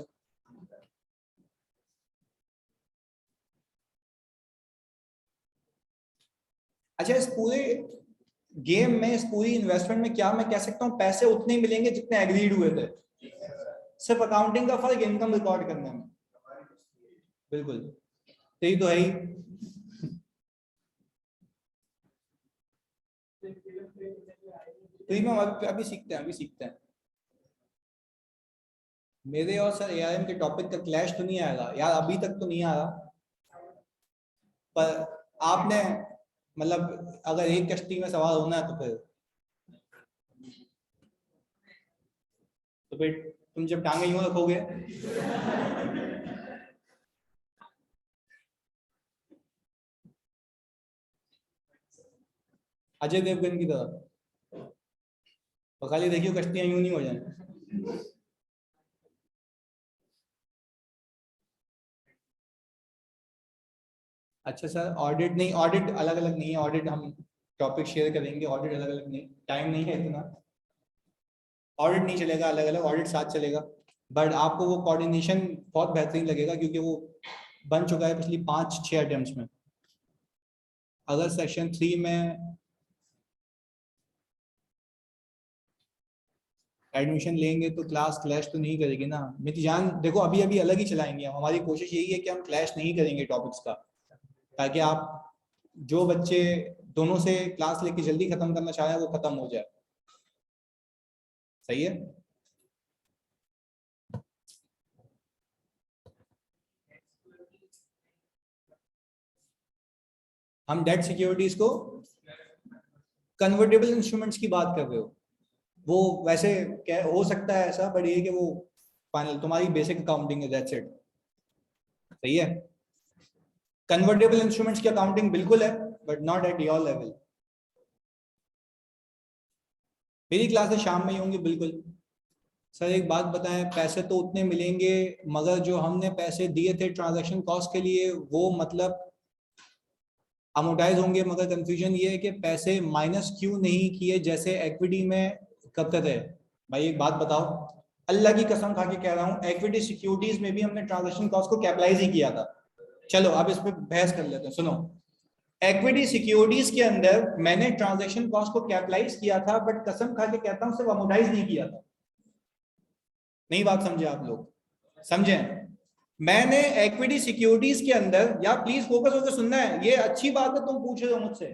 अच्छा, इस पूरे गेम में, इस पूरी इन्वेस्टमेंट में क्या मैं कह सकता हूँ पैसे उतने ही मिलेंगे जितने एग्रीड हुए थे, सिर्फ अकाउंटिंग का फर्क इनकम रिकॉर्ड करने में। बिल्कुल, यही तो है ही। प्रीमियम अभी सीखते हैं, अभी सीखते हैं। मेरे और सर एआरएम के टॉपिक का क्लैश तो नहीं आएगा यार, अभी तक तो नहीं आ रहा, पर आपने, मतलब अगर एक कश्ती में सवार होना है तो फिर तुम जब टांगे यूं रखोगे। अजय देवगन की तरह, तो खाली देखियो कश्तियां यूं नहीं हो जाए। अच्छा सर, ऑडिट नहीं, ऑडिट अलग अलग नहीं है, ऑडिट हम टॉपिक शेयर करेंगे, ऑडिट अलग अलग नहीं, टाइम नहीं है इतना। ऑडिट नहीं चलेगा अलग अलग, ऑडिट साथ चलेगा, बट आपको वो कोऑर्डिनेशन बहुत बेहतरीन लगेगा क्योंकि वो बन चुका है पिछली 5-6 अटेम्प्ट्स में। अगर सेक्शन 3 में एडमिशन लेंगे तो क्लास क्लैश तो नहीं करेगी ना मेरी जान? देखो अभी अभी अलग ही चलाएंगे हम, हमारी कोशिश यही है कि हम क्लैश नहीं करेंगे टॉपिक्स का, ताकि आप जो बच्चे दोनों से क्लास लेके जल्दी खत्म करना चाह रहे हैं वो खत्म हो जाए। सही है? हम डेट सिक्योरिटीज को कन्वर्टेबल इंस्ट्रूमेंट्स की बात कर रहे हो, वो वैसे क्या हो सकता है ऐसा, बट ये कि वो फाइनल तुम्हारी बेसिक अकाउंटिंग है, दैट्स इट। सही है? कन्वर्टेबल इंस्ट्रूमेंट्स की अकाउंटिंग बिल्कुल है, but not at your level. मेरी क्लासेस शाम में ही होंगी बिल्कुल। सर एक बात बताएं, पैसे तो उतने मिलेंगे मगर जो हमने पैसे दिए थे ट्रांजैक्शन कॉस्ट के लिए वो मतलब अमोटाइज होंगे, मगर कंफ्यूजन ये है कि पैसे माइनस क्यों नहीं किए जैसे इक्विटी में करते थे। भाई एक बात बताओ, अल्लाह की कसम खा के कह रहा हूँ, इक्विटी सिक्योरिटीज में भी हमने ट्रांजैक्शन कॉस्ट को कैपिटलाइज ही किया था। चलो अब इस पर बहस कर लेते हैं, सुनो। इक्विटी सिक्योरिटीज के अंदर मैंने ट्रांजैक्शन कॉस्ट को कैपिटलाइज किया था, बट कसम खा के कहता हूं सिर्फ अमोटाइज नहीं किया था। नहीं बात समझे आप लोग? समझे? मैंने इक्विटी सिक्योरिटीज के अंदर, या प्लीज फोकस होकर सुनना है, ये अच्छी बात है तुम पूछ रहे हो मुझसे।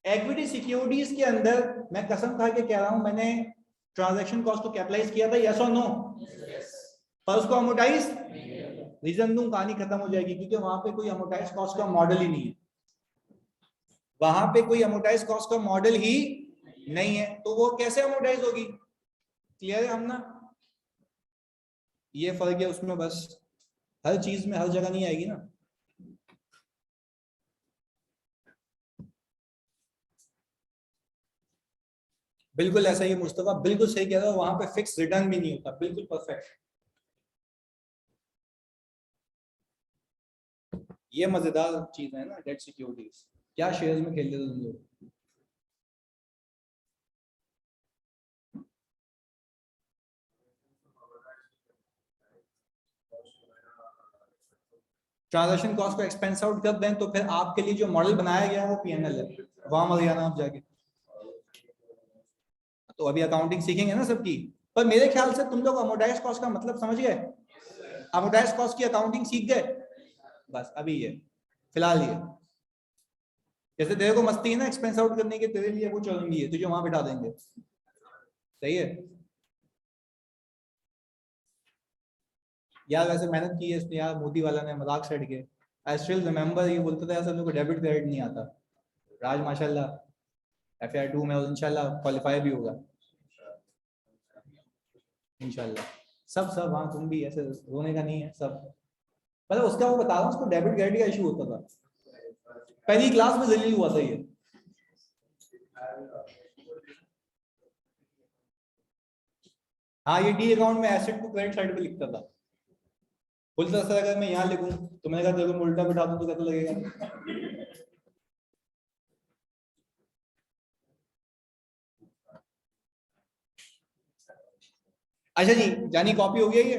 इक्विटी सिक्योरिटीज के अंदर मैं कसम खा के कह रहा हूं मैंने ट्रांजैक्शन कॉस्ट को कैपिटलाइज किया था, यस और नो? पर उसको अमोटाइज, रीजन दूं कहानी खत्म हो जाएगी, क्योंकि वहां पे कोई अमोटाइज कॉस्ट का मॉडल ही नहीं है। वहां पे कोई अमोटाइज कॉस्ट का मॉडल ही नहीं है, तो वो कैसे अमोटाइज होगी? क्लियर है हम ना? ये फर्क है उसमें बस, हर चीज में हर जगह नहीं आएगी ना। बिल्कुल ऐसा ही मुस्तफा, बिल्कुल सही कह रहा हो, वहां पे फिक्स रिटर्न भी नहीं होता, बिल्कुल परफेक्ट। ये मजेदार चीज है ना डेट सिक्योरिटीज, क्या शेयर में खेल रहे हो तुम लोग। ट्रांजैक्शन कॉस्ट को एक्सपेंस आउट कर दें तो फिर आपके लिए जो मॉडल बनाया गया है वो पीएनएल है, वहां मत जाना आप जाके। तो अभी अकाउंटिंग सीखेंगे ना सबकी, पर मेरे ख्याल से तुम लोग अमोटाइज कॉस्ट का मतलब समझ गए, अमोटाइज कॉस्ट की अकाउंटिंग सीख गए। बस अभी ये फिलहाल ये, जैसे तेरे को मस्ती है ना एक्सपेंस आउट करने के, तेरे लिए वो चलेंगी है, तुझे वहां बिठा देंगे। सही है यार, वैसे मेहनत की है इसने यार, मोदी वाला ने मजाक सेट के। आई स्टिल रिमेंबर, ये बोलता था यार सब लोग को डेबिट क्रेडिट नहीं आता। राज माशाल्लाह FAI 2 में इंशाल्लाह क्वालिफाई भी होगा इंशाल्लाह। सब सब हाँ, तुम भी ऐसे रोने का नहीं है सब। मतलब उसका वो बता रहा हूँ, उसको डेबिट क्रेडिट का इशू होता था, पहली क्लास में जलील हुआ था ये। हाँ ये डी अकाउंट में एसेट को क्रेडिट साइड पे लिखता था, बोलता सर अगर मैं यहाँ लिखूं तो मैंने कहा तेरे को उल्टा बिठा दूं तो कैसा लगेगा। अच्छा जी, जानी कॉपी हो गया ये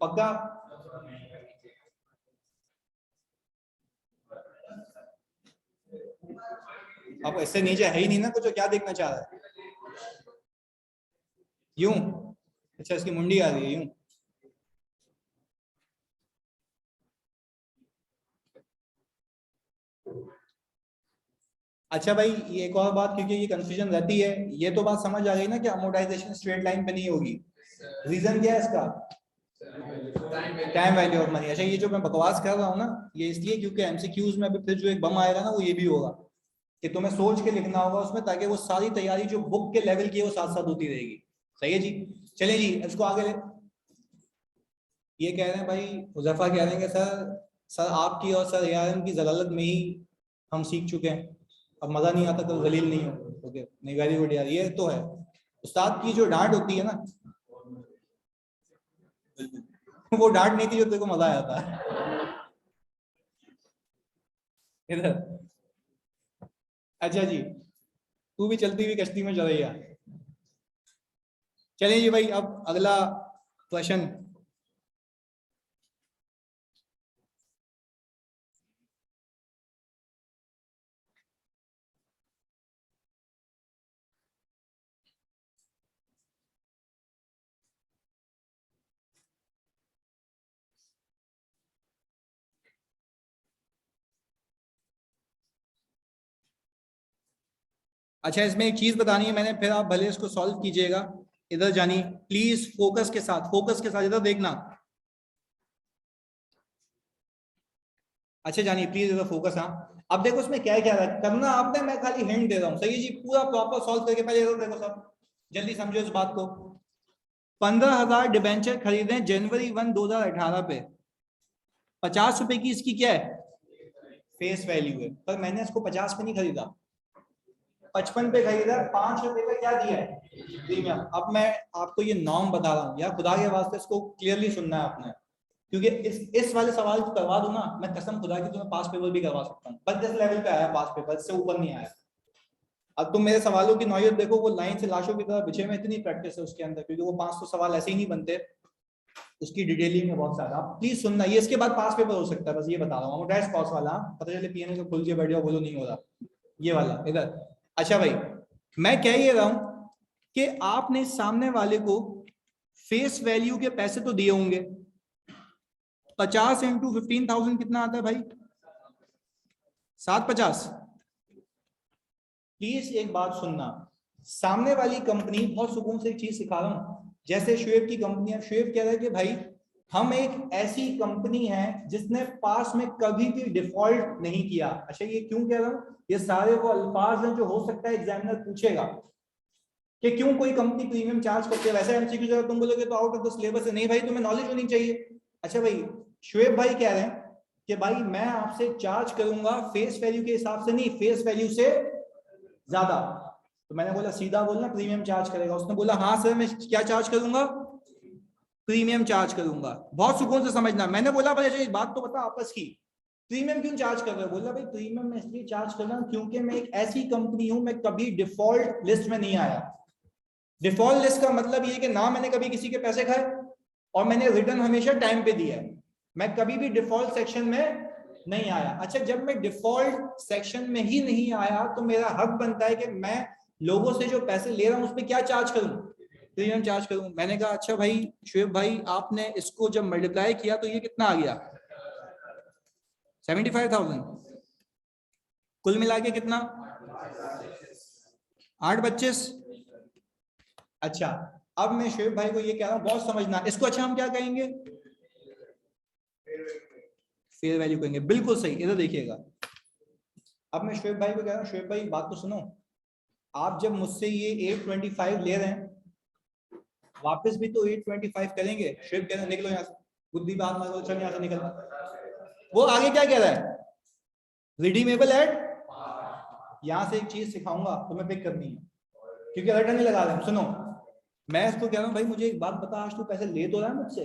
पक्का? अब ऐसे नीचे है ही नहीं ना कुछ, क्या देखना चाह रहा है? यूं? अच्छा इसकी मुंडी आ रही है यूं। अच्छा भाई ये एक और बात, क्योंकि ये कंफ्यूजन रहती है, ये तो बात समझ आ गई ना कि अमोर्टाइजेशन स्ट्रेट लाइन पे नहीं होगी। रीजन क्या है इसका? Time value of money. अच्छा ये जो मैं बकवास कर रहा हूँ ना, ये इसलिए क्योंकि एमसीक्यूज में अभी फिर जो एक बम आएगा ना वो ये भी होगा कि तुम्हें सोच के लिखना होगा उसमें, ताकि वो सारी तैयारी जो बुक के लेवल की है वो साथ साथ होती रहेगी। सही है जी? चलिए जी इसको आगे ले। ये कह रहे हैं भाई, हुजैफा कह रहे हैं कि सर, सर आपकी और सर ARM की जलालत में ही हम सीख चुके हैं, अब मजा नहीं आता तो जलील नहीं हो। ओके नहीं, वेरी गुड यार, ये तो है उस्ताद की जो डांट होती है ना, वो डांट नहीं थी जो तेरे को मजा आया था। इधर। अच्छा जी, तू भी चलती हुई कश्ती में चल रही है। चलिए जी भाई, अब अगला क्वेश्चन। अच्छा इसमें एक चीज बतानी है मैंने, फिर आप भले इसको सॉल्व कीजिएगा। इधर जानी प्लीज, फोकस के साथ, फोकस के साथ इधर देखना। अच्छा जानी प्लीज इधर फोकस। हाँ अब देखो उसमें क्या क्या करना आपने, मैं खाली हिंट दे रहा हूँ। सही है जी, पूरा प्रॉपर सॉल्व करके पहले इधर देखो सब, जल्दी समझो इस बात को। 15,000 डिबेंचर खरीदे जनवरी 1 2018 पे, 50 रुपए की इसकी क्या है फेस वैल्यू है, पर मैंने इसको 50 पे नहीं खरीदा, 55 पे खरीदा, 5 रुपए का क्या दिया है प्रीमियम। अब मैं आपको ये नॉर्म बता रहा हूँ यार, खुदा के वास्ते इसको क्लियरली सुनना है आपने, क्योंकि इस वाले सवाल को करवा दूं ना, मैं कसम खुदा की तुम्हें पास पेपर भी करवा सकता हूँ, बस जिस लेवल पे आया पास पेपर, इससे ऊपर नहीं आया। अब तुम मेरे सवालों की नौयत देखो, वो लाइन से लाशों की तरह बिछे में इतनी प्रैक्टिस है उसके अंदर, क्योंकि वो 500 सवाल ऐसे ही नहीं बनते, उसकी डिटेलिंग है बहुत ज्यादा। प्लीज सुनना, ये इसके बाद पास पेपर हो सकता है, बस ये बता रहा हूँ। डैश कॉस वाला पता चले पीएनए को खुल के बैठ जाओ, बोलो नहीं हो रहा, ये वाला इधर। अच्छा भाई, मैं कह ये रहा हूं कि आपने सामने वाले को फेस वैल्यू के पैसे तो दिए होंगे, 50 इंटू 15,000 कितना आता है भाई? 750। प्लीज एक बात सुनना, सामने वाली कंपनी, बहुत सुकून से एक चीज सिखा रहा हूं, जैसे शुएब की कंपनी है, शुएब कह रहा है कि भाई हम एक ऐसी कंपनी है जिसने पास में कभी भी डिफॉल्ट नहीं किया। अच्छा, ये क्यों कह रहा हूं? ये सारे वो अल्फाज हैं जो हो सकता है एग्जामिनर पूछेगा कि क्यों कोई कंपनी प्रीमियम चार्ज करती है। वैसे एमसीक्यू जब तुम बोलोगे तो आउट ऑफ द सिलेबस है, नहीं भाई तुम्हें नॉलेज होनी चाहिए। अच्छा भाई, शुएब भाई कह रहे हैं कि भाई मैं आपसे चार्ज करूंगा फेस वैल्यू के हिसाब से नहीं, फेस वैल्यू से ज्यादा। तो मैंने बोला सीधा बोलना प्रीमियम चार्ज करेगा, उसने बोला हाँ सर मैं क्या चार्ज करूंगा? प्रीमियम चार्ज करूंगा। बहुत सुकून से समझना। मैंने बोला भाई अच्छा एक बात तो बता आपस की, प्रीमियम क्यों चार्ज कर रहे हो? बोला भाई प्रीमियम मैं इसलिए चार्ज कर रहा हूं क्योंकि मैं एक ऐसी कंपनी हूं, मैं कभी डिफॉल्ट लिस्ट में नहीं आया। डिफॉल्ट लिस्ट का मतलब ये कि ना मैंने कभी किसी के पैसे खाए और मैंने रिटर्न हमेशा टाइम पे दिया है, मैं कभी भी डिफॉल्ट सेक्शन में नहीं आया। अच्छा, जब मैं डिफॉल्ट सेक्शन में ही नहीं आया तो मेरा हक बनता है कि मैं लोगों से जो पैसे ले रहा हूं उस पर क्या चार्ज करूं? प्रीमियम चार्ज करूं। मैंने कहा अच्छा भाई शुएब भाई, आपने इसको जब मल्टीप्लाई किया तो ये कितना आ गया? 75,000। कुल मिला के कितना? 8-25। अच्छा, अब मैं शुएब भाई को ये कह रहा हूं, बहुत समझना इसको। अच्छा, हम क्या कहेंगे? फेयर वैल्यू कहेंगे, बिल्कुल सही। इधर देखिएगा, अब मैं शुएब भाई को कह रहा हूं, शुएब भाई बात तो सुनो, आप जब मुझसे ये 825 ले रहे हैं, वापस भी तो 825 करेंगे। शुएब कह रहे हैं निकलो यहाँ से, बुद्धि बात मारो, चल यहाँ से निकल। वो आगे क्या कह रहा है? रिडीमेबल एट, यहां से एक चीज सिखाऊंगा तुम्हें पिक करनी है, क्योंकि रिटर्न नहीं लगा रहे हैं। सुनो, मैं इसको कह रहा हूँ भाई मुझे एक बात बता, आज तू पैसे ले तो रहा है मुझसे,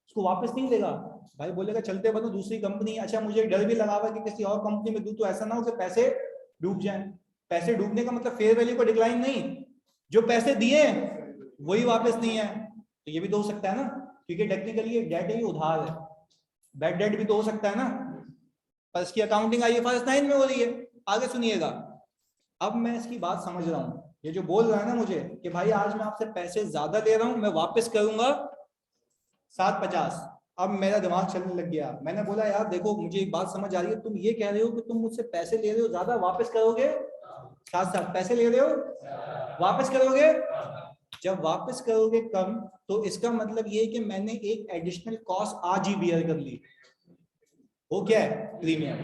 उसको वापस नहीं लेगा। भाई बोलेगा चलते बनो दूसरी कंपनी। अच्छा, मुझे डर भी लगा हुआ कि किसी और कंपनी में दूं तो ऐसा ना हो कि पैसे डूब जाएं। पैसे डूबने का मतलब फेयर वैल्यू का डिक्लाइन नहीं, जो पैसे दिए वही वापस नहीं है। तो ये भी तो हो सकता है ना, क्योंकि टेक्निकली ये डेट है, ये उधार है, बैड डेट भी तो हो सकता है ना, पर इसकी अकाउंटिंग IFRS 9 में हो रही है। आगे सुनिएगा, अब मैं इसकी बात समझ रहा हूं। ये जो बोल रहा है ना मुझे कि भाई आज मैं आपसे पैसे ज्यादा ले रहा हूं, मैं वापस करूंगा 750, अब मेरा दिमाग चलने लग गया। मैंने बोला यार देखो मुझे एक बात समझ आ रही है, तुम ये कह रहे हो कि तुम मुझसे पैसे ले रहे हो ज्यादा, वापस करोगे 7-7, पैसे ले रहे हो वापस करोगे, जब वापस करोगे कम तो इसका मतलब ये है कि मैंने एक एडिशनल कॉस्ट आज ही बियर कर ली, वो क्या है? प्रीमियम।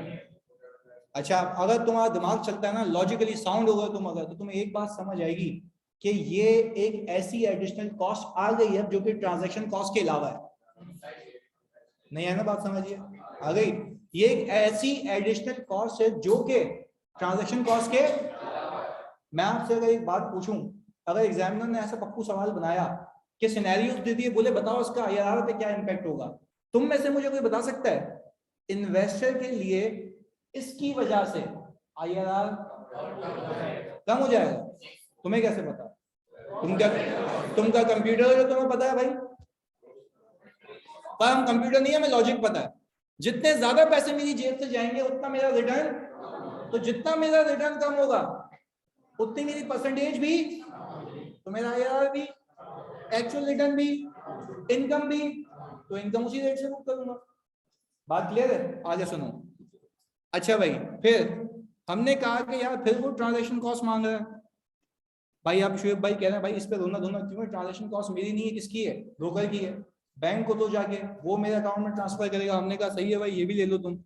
अच्छा, अगर तुम्हारा दिमाग चलता है ना, लॉजिकली साउंड होगा तुम अगर, तो तुम्हें एक बात समझ आएगी कि ये एक ऐसी एडिशनल कॉस्ट आ गई है जो कि ट्रांजैक्शन कॉस्ट के अलावा है। नहीं है ना बात, समझिए आ गई? ये एक ऐसी एडिशनल कॉस्ट है जो कि ट्रांजैक्शन कॉस्ट के। मैं आपसे अगर एक बात पूछूं, अगर एग्जामिनर ने ऐसा पप्पू सवाल बनाया कि सिनेरियोस दे दिए, बोले बताओ इसका IRR पे क्या इंपैक्ट होगा, तुम में से मुझे कोई बता सकता है? इन्वेस्टर के लिए इसकी वजह से IRR कम हो जाएगा, तुम्हें कैसे पता? तुम क्या कंप्यूटर हो जो तुम्हें पता है भाई? पर हम कंप्यूटर नहीं है, हमें लॉजिक पता है। जितने ज्यादा पैसे मेरी जेब से जाएंगे उतना मेरा रिटर्न, तो जितना मेरा रिटर्न कम होगा उतनी मेरी परसेंटेज भी, तो मेरा IRR भी, एक्चुअल रिटर्न भी, इनकम भी, तो इनकम उसी रेट से बुक करूंगा। बात क्लियर है? आगे सुनो। अच्छा भाई, फिर हमने कहा कि यार फिर वो ट्रांजैक्शन कॉस्ट मांग रहा है। भाई आप शुएब भाई कह रहे हैं भाई इस पे रोना धोना क्यों है? ट्रांजैक्शन कॉस्ट मेरी नहीं है, किसकी है? ब्रोकर की है। बैंक को तो जाके वो मेरे अकाउंट में ट्रांसफर करेगा। हमने कहा सही है भाई, ये भी ले लो तुम।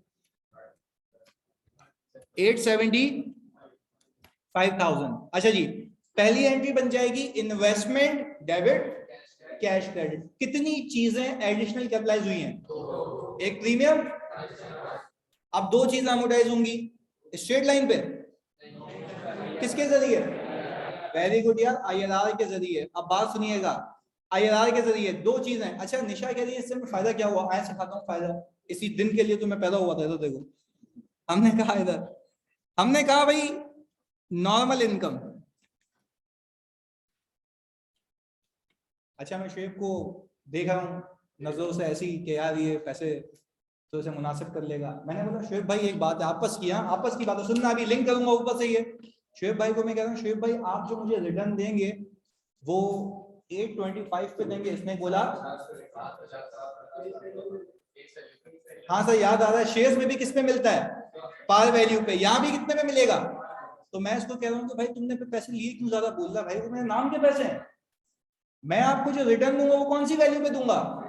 875,000। अच्छा जी, पहली एंट्री बन जाएगी इन्वेस्टमेंट डेबिट, कैश क्रेडिट। कितनी चीजें एडिशनल कैपिटलाइज हुई हैं? एक प्रीमियम, अब दो चीजें अमोर्टाइज होंगी स्ट्रेट लाइन पे। किसके जरिए? वेरी गुड यार, IRR के जरिए। अब बात सुनिएगा, IRR के जरिए दो चीजें। अच्छा निशा कह रही है इससे फायदा क्या हुआ, आए सिखाता हूँ फायदा। इसी दिन के लिए तो मैं पैदा हुआ था। तो देखो हमने कहा इधर, हमने कहा भाई नॉर्मल इनकम। अच्छा मैं शुएब को देख रहा हूँ नजरों से ऐसी कि यार ये पैसे तो इसे मुनासिब कर लेगा। मैंने बोला शुएब भाई एक बात है, आपस की, हाँ आपस की बात है, सुनना अभी लिंक करूंगा ऊपर से। ये शुएब भाई को मैं कह रहा हूँ, शुएब भाई आप जो मुझे रिटर्न देंगे वो 825 पे देंगे। इसने बोला हाँ सर याद आ रहा है, शेयर्स में भी किस पे मिलता है? पार वैल्यू पे। यहाँ भी कितने पे मिलेगा? तो मैं इसको कह रहा हूँ कि भाई तुमने पैसे लिए क्यों ज्यादा बोल रहा भाई, वो मेरे नाम के पैसे हैं। मैं आपको जो रिटर्न दूंगा वो कौन सी वैल्यू पे दूंगा?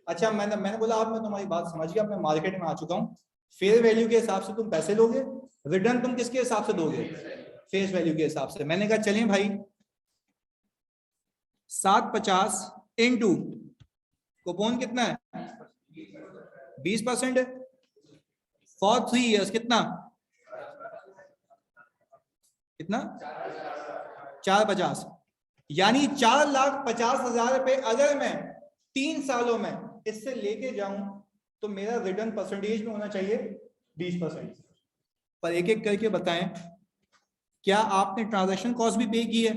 अच्छा मैंने बोला अब मैं तुम्हारी बात समझ गया, मैं मार्केट में आ चुका हूँ। फेयर वैल्यू के हिसाब से तुम पैसे लोगे, रिटर्न तुम किसके हिसाब से दोगे? फेस वैल्यू के हिसाब से। मैंने कहा चलें भाई 750 इंटू कूपन कितना है? 20% फॉर 3 ईयर्स। कितना कितना? 450, यानी 4,50,000 रुपए अगर मैं 3 सालों में इससे लेके जाऊं तो मेरा रिटर्न परसेंटेज में होना चाहिए 20%। पर एक एक करके बताएं, क्या आपने ट्रांजैक्शन कॉस्ट भी पे की है?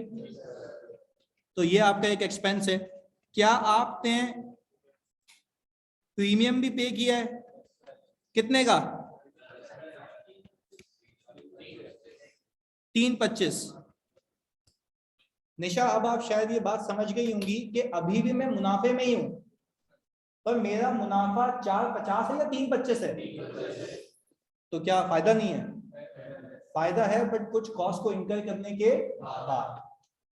तो ये आपका एक एक्सपेंस है। क्या आपने प्रीमियम भी पे किया है? कितने का? 325। निशा अब आप शायद ये बात समझ गई होंगी कि अभी भी मैं मुनाफे में ही हूं, पर मेरा मुनाफा 450 है या 325 है? तो क्या फायदा नहीं है? फायदा है, बट कुछ कॉस्ट को इनकर करने के बाद।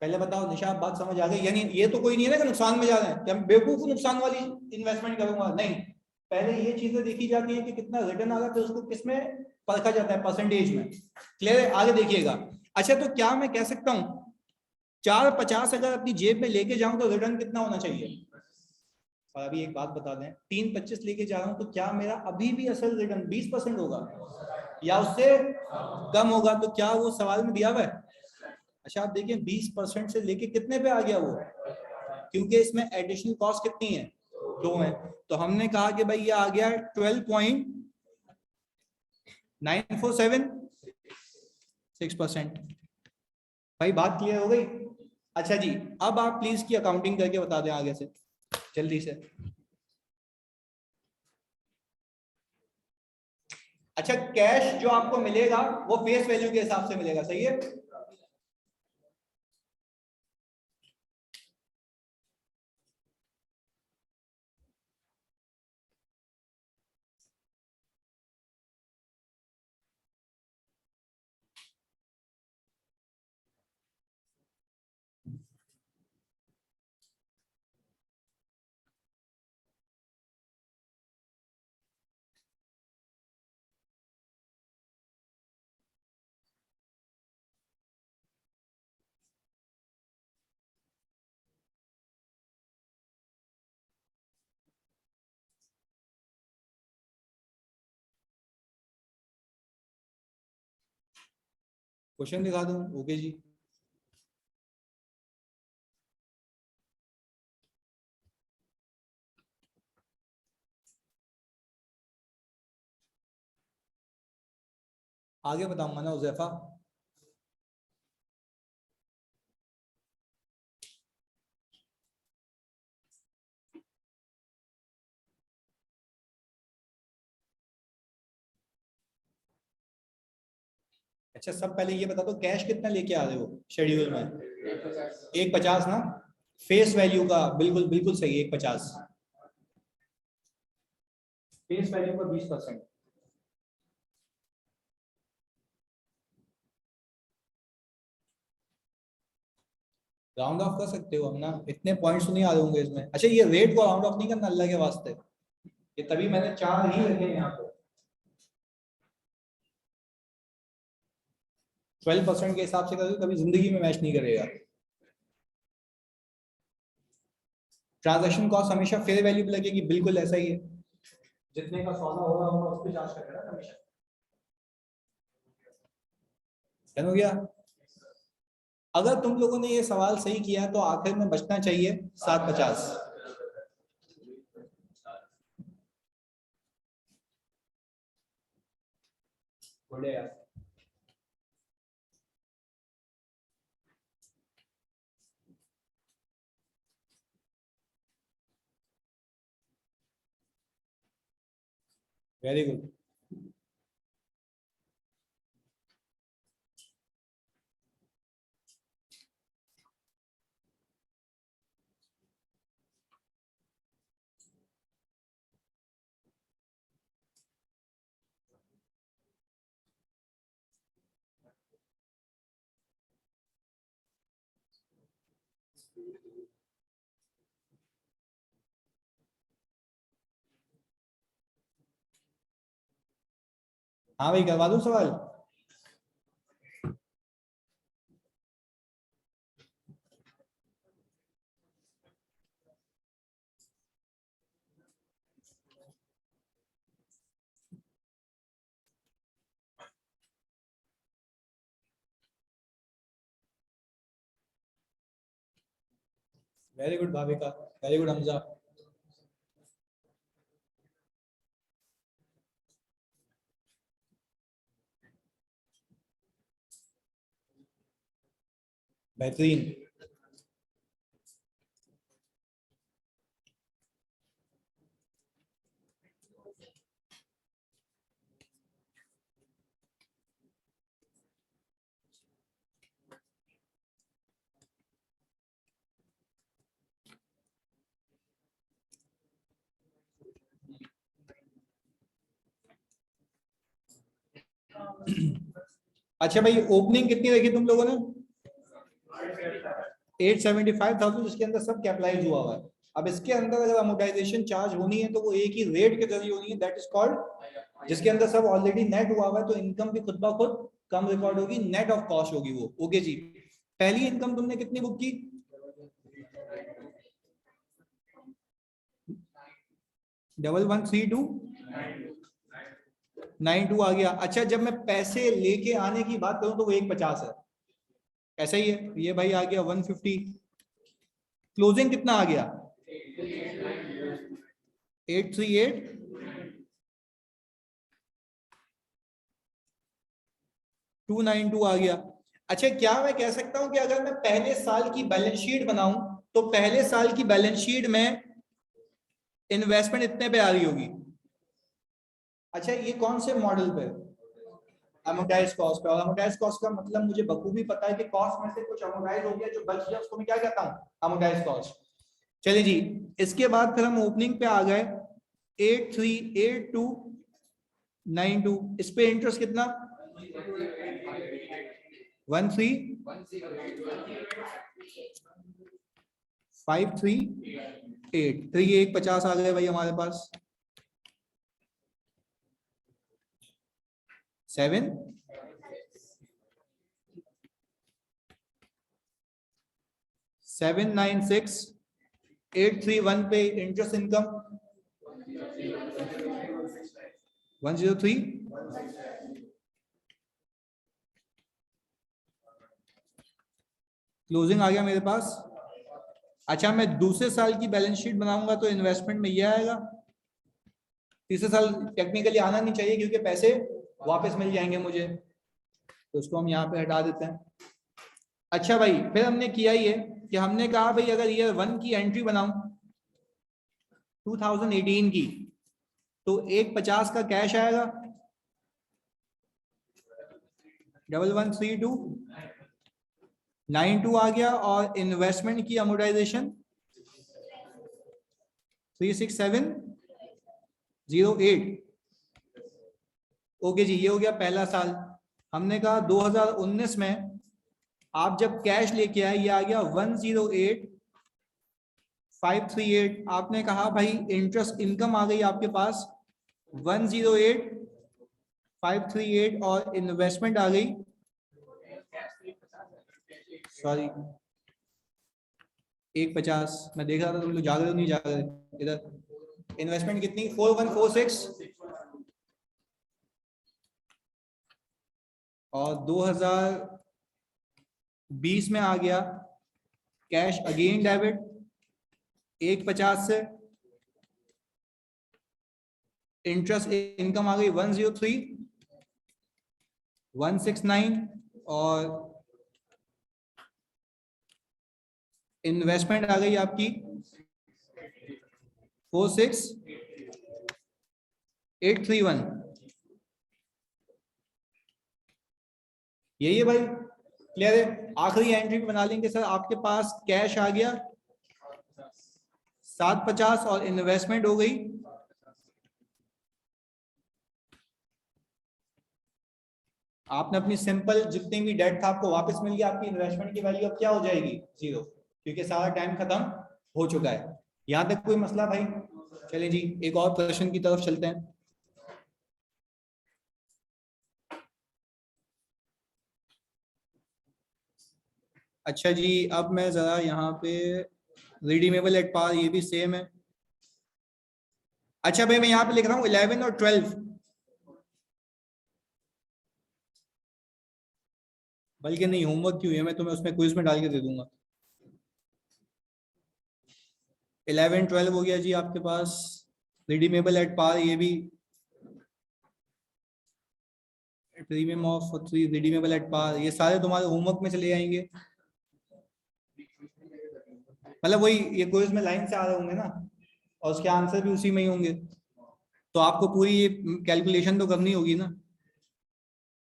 पहले बताओ निशा, आप बात समझ आ गई? यानी ये तो कोई नहीं है ना कि नुकसान में जा रहे हैं, कि हम बेवकूफ नुकसान वाली इन्वेस्टमेंट करूंगा, नहीं। पहले ये चीजें देखी जाती है कि कितना रिटर्न आ रहा है, फिर उसको किसमें परखा जाता है? परसेंटेज में। क्लियर है? आगे देखिएगा। अच्छा तो क्या मैं कह सकता हूं 450 अगर अपनी जेब में लेके जाऊं तो रिटर्न कितना होना चाहिए? और अभी एक बात बता दें, 325 लेके जा रहा हूं तो क्या मेरा अभी भी असल रिटर्न 20% होगा या उससे कम होगा? तो क्या वो सवाल में दिया हुआ है? अच्छा आप देखिए 20% से लेके कितने पे आ गया वो, क्योंकि इसमें एडिशनल कॉस्ट कितनी है? 2 है। तो हमने कहा कि भाई ये आ गया 12.947 भाई बात क्लियर हो गई? अच्छा जी अब आप प्लीज की अकाउंटिंग करके बता दें आगे से जल्दी से। अच्छा कैश जो आपको मिलेगा वो फेस वैल्यू के हिसाब से मिलेगा, सही है? क्वेश्चन दिखा दूं? ओके जी। आगे बताऊंगा ना उजैफा। अच्छा सब पहले ये बता दो कैश कितना लेके आ रहे हो शेड्यूल में? 150 ना? फेस वैल्यू का बिल्कुल बिल्कुल सही, 150 फेस वैल्यू का 20%। राउंड ऑफ कर सकते हो हम ना, इतने पॉइंट्स तो नहीं आ रहे होंगे इसमें। अच्छा ये रेट को राउंड ऑफ नहीं करना अल्लाह के वास्ते, ये तभी मैंने 4 ही रखे हैं यहाँ पे। 12% के हिसाब से करोगे कभी जिंदगी में मैच नहीं करेगा। ट्रांजैक्शन कॉस्ट हमेशा फेयर वैल्यू पे लगेगी, बिल्कुल ऐसा ही है। जितने का सौदा होगा होगा उस पर चार्ज करेगा ना कमीशन। हो गया? अगर तुम लोगों ने ये सवाल सही किया तो आखिर में बचना चाहिए 750। Very good. हाँ भाई, करवा दूं सवाल? Very good Bhavika, very good Hamza. बेहतरीन। अच्छा भाई, ओपनिंग कितनी रखी तुम लोगों ने? 875,000, जिसके अंदर सब कैपिटलाइज हुआ हुआ है। अब इसके अंदर अगर अमोर्टाइजेशन चार्ज होनी है तो वो एक ही रेट के जरिए होनी है, दैट इज कॉल्ड, जिसके अंदर सब ऑलरेडी नेट हुआ हुआ है, तो इनकम भी खुद ब खुद कम रिकॉर्ड होगी, नेट ऑफ कॉस्ट होगी वो। ओके जी, पहली इनकम तुमने कितनी बुक की? 113292 आ गया। अच्छा, जब मैं पैसे लेके आने की बात करूं तो वो 150 है, ऐसा ही है। ये भाई आ गया 150। क्लोजिंग कितना आ गया? 838। 292 आ गया। अच्छा, क्या मैं कह सकता हूं कि अगर मैं पहले साल की बैलेंस शीट बनाऊं तो पहले साल की बैलेंस शीट में इन्वेस्टमेंट इतने पे आ रही होगी? अच्छा, ये कौन से मॉडल पे? अमोर्टाइज कॉस्ट पे। और अमोर्टाइज कॉस्ट का मतलब मुझे बखूबी पता है कि कॉस्ट में से कुछ अमोर्टाइज हो गया, जो बच गया उसको मैं क्या कहता हूं? Amortise cost. चलिए जी, इसके बाद फिर हम ओपनिंग पे आ गए, 838292। इस पे इंटरेस्ट कितना? 13538। तो ये 150 आ गए भाई हमारे पास। 796,831 पे इंटरेस्ट इनकम 103। क्लोजिंग आ गया मेरे पास। अच्छा, मैं दूसरे साल की बैलेंस शीट बनाऊंगा तो इन्वेस्टमेंट में ये आएगा। तीसरे साल टेक्निकली आना नहीं चाहिए क्योंकि पैसे वापस मिल जाएंगे मुझे, तो उसको हम यहाँ पे हटा देते हैं। अच्छा भाई, फिर हमने किया ये कि हमने कहा भाई अगर ईयर 1 की एंट्री बनाऊं 2018 की, तो 150 का कैश आएगा, 113292 आ गया, और इन्वेस्टमेंट की अमोर्टाइजेशन 36708। ओके जी, ये हो गया पहला साल। हमने कहा 2019 में आप जब कैश लेके आए, ये आ गया 108538। आपने कहा भाई इंटरेस्ट इनकम आ गई आपके पास 108538, और इन्वेस्टमेंट आ गई, सॉरी 150। मैं देख रहा था तुम लोग जाग रहे हो नहीं जाग रहे। इधर इन्वेस्टमेंट कितनी? 4146, और 2000 20 में आ गया कैश अगेन डेबिट 150 से, इंटरेस्ट इनकम आ गई 103, 169 और इन्वेस्टमेंट आ गई आपकी 46831। यही है भाई, क्लियर है। आखिरी एंट्री बना लेंगे सर, आपके पास कैश आ गया 750 और इन्वेस्टमेंट हो गई आपने अपनी सिंपल जितनी भी डेट था आपको वापस मिल गया, आपकी इन्वेस्टमेंट की वैल्यू अब क्या हो जाएगी 0, क्योंकि सारा टाइम खत्म हो चुका है। यहां तक कोई मसला भाई? चलिए जी एक और प्रश्न की तरफ चलते हैं। अच्छा जी, अब मैं जरा यहाँ पे रिडीमेबल एट पार, ये भी सेम है। अच्छा भाई मैं यहाँ पे लिख रहा हूँ 11 और 12, बल्कि नहीं होमवर्क क्यों है, मैं तुम्हें उसमें क्विज में डाल के दे दूंगा। 11 12 हो गया जी आपके पास, रिडीमेबल एट पार ये भी, premium of 3 redeemable at par, ये सारे तुम्हारे होमवर्क में चले जाएंगे। मतलब वही ये क्विज में लाइन से आ रहे होंगे ना, और उसके आंसर भी उसी में ही होंगे, तो आपको पूरी ये कैलकुलेशन तो करनी होगी ना,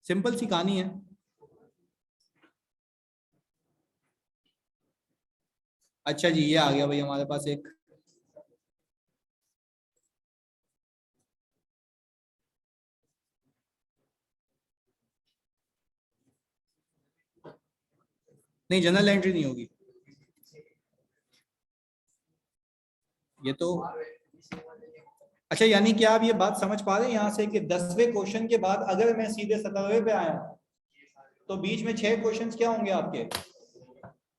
सिंपल सी कहानी है। अच्छा जी ये आ गया भाई हमारे पास एक, नहीं जनरल एंट्री नहीं होगी ये तो। अच्छा यानी कि आप ये बात समझ पा रहे हैं यहाँ से कि 10वें क्वेश्चन के बाद अगर मैं सीधे 17वें पे आया हूं तो बीच में 6 क्वेश्चंस क्या होंगे आपके,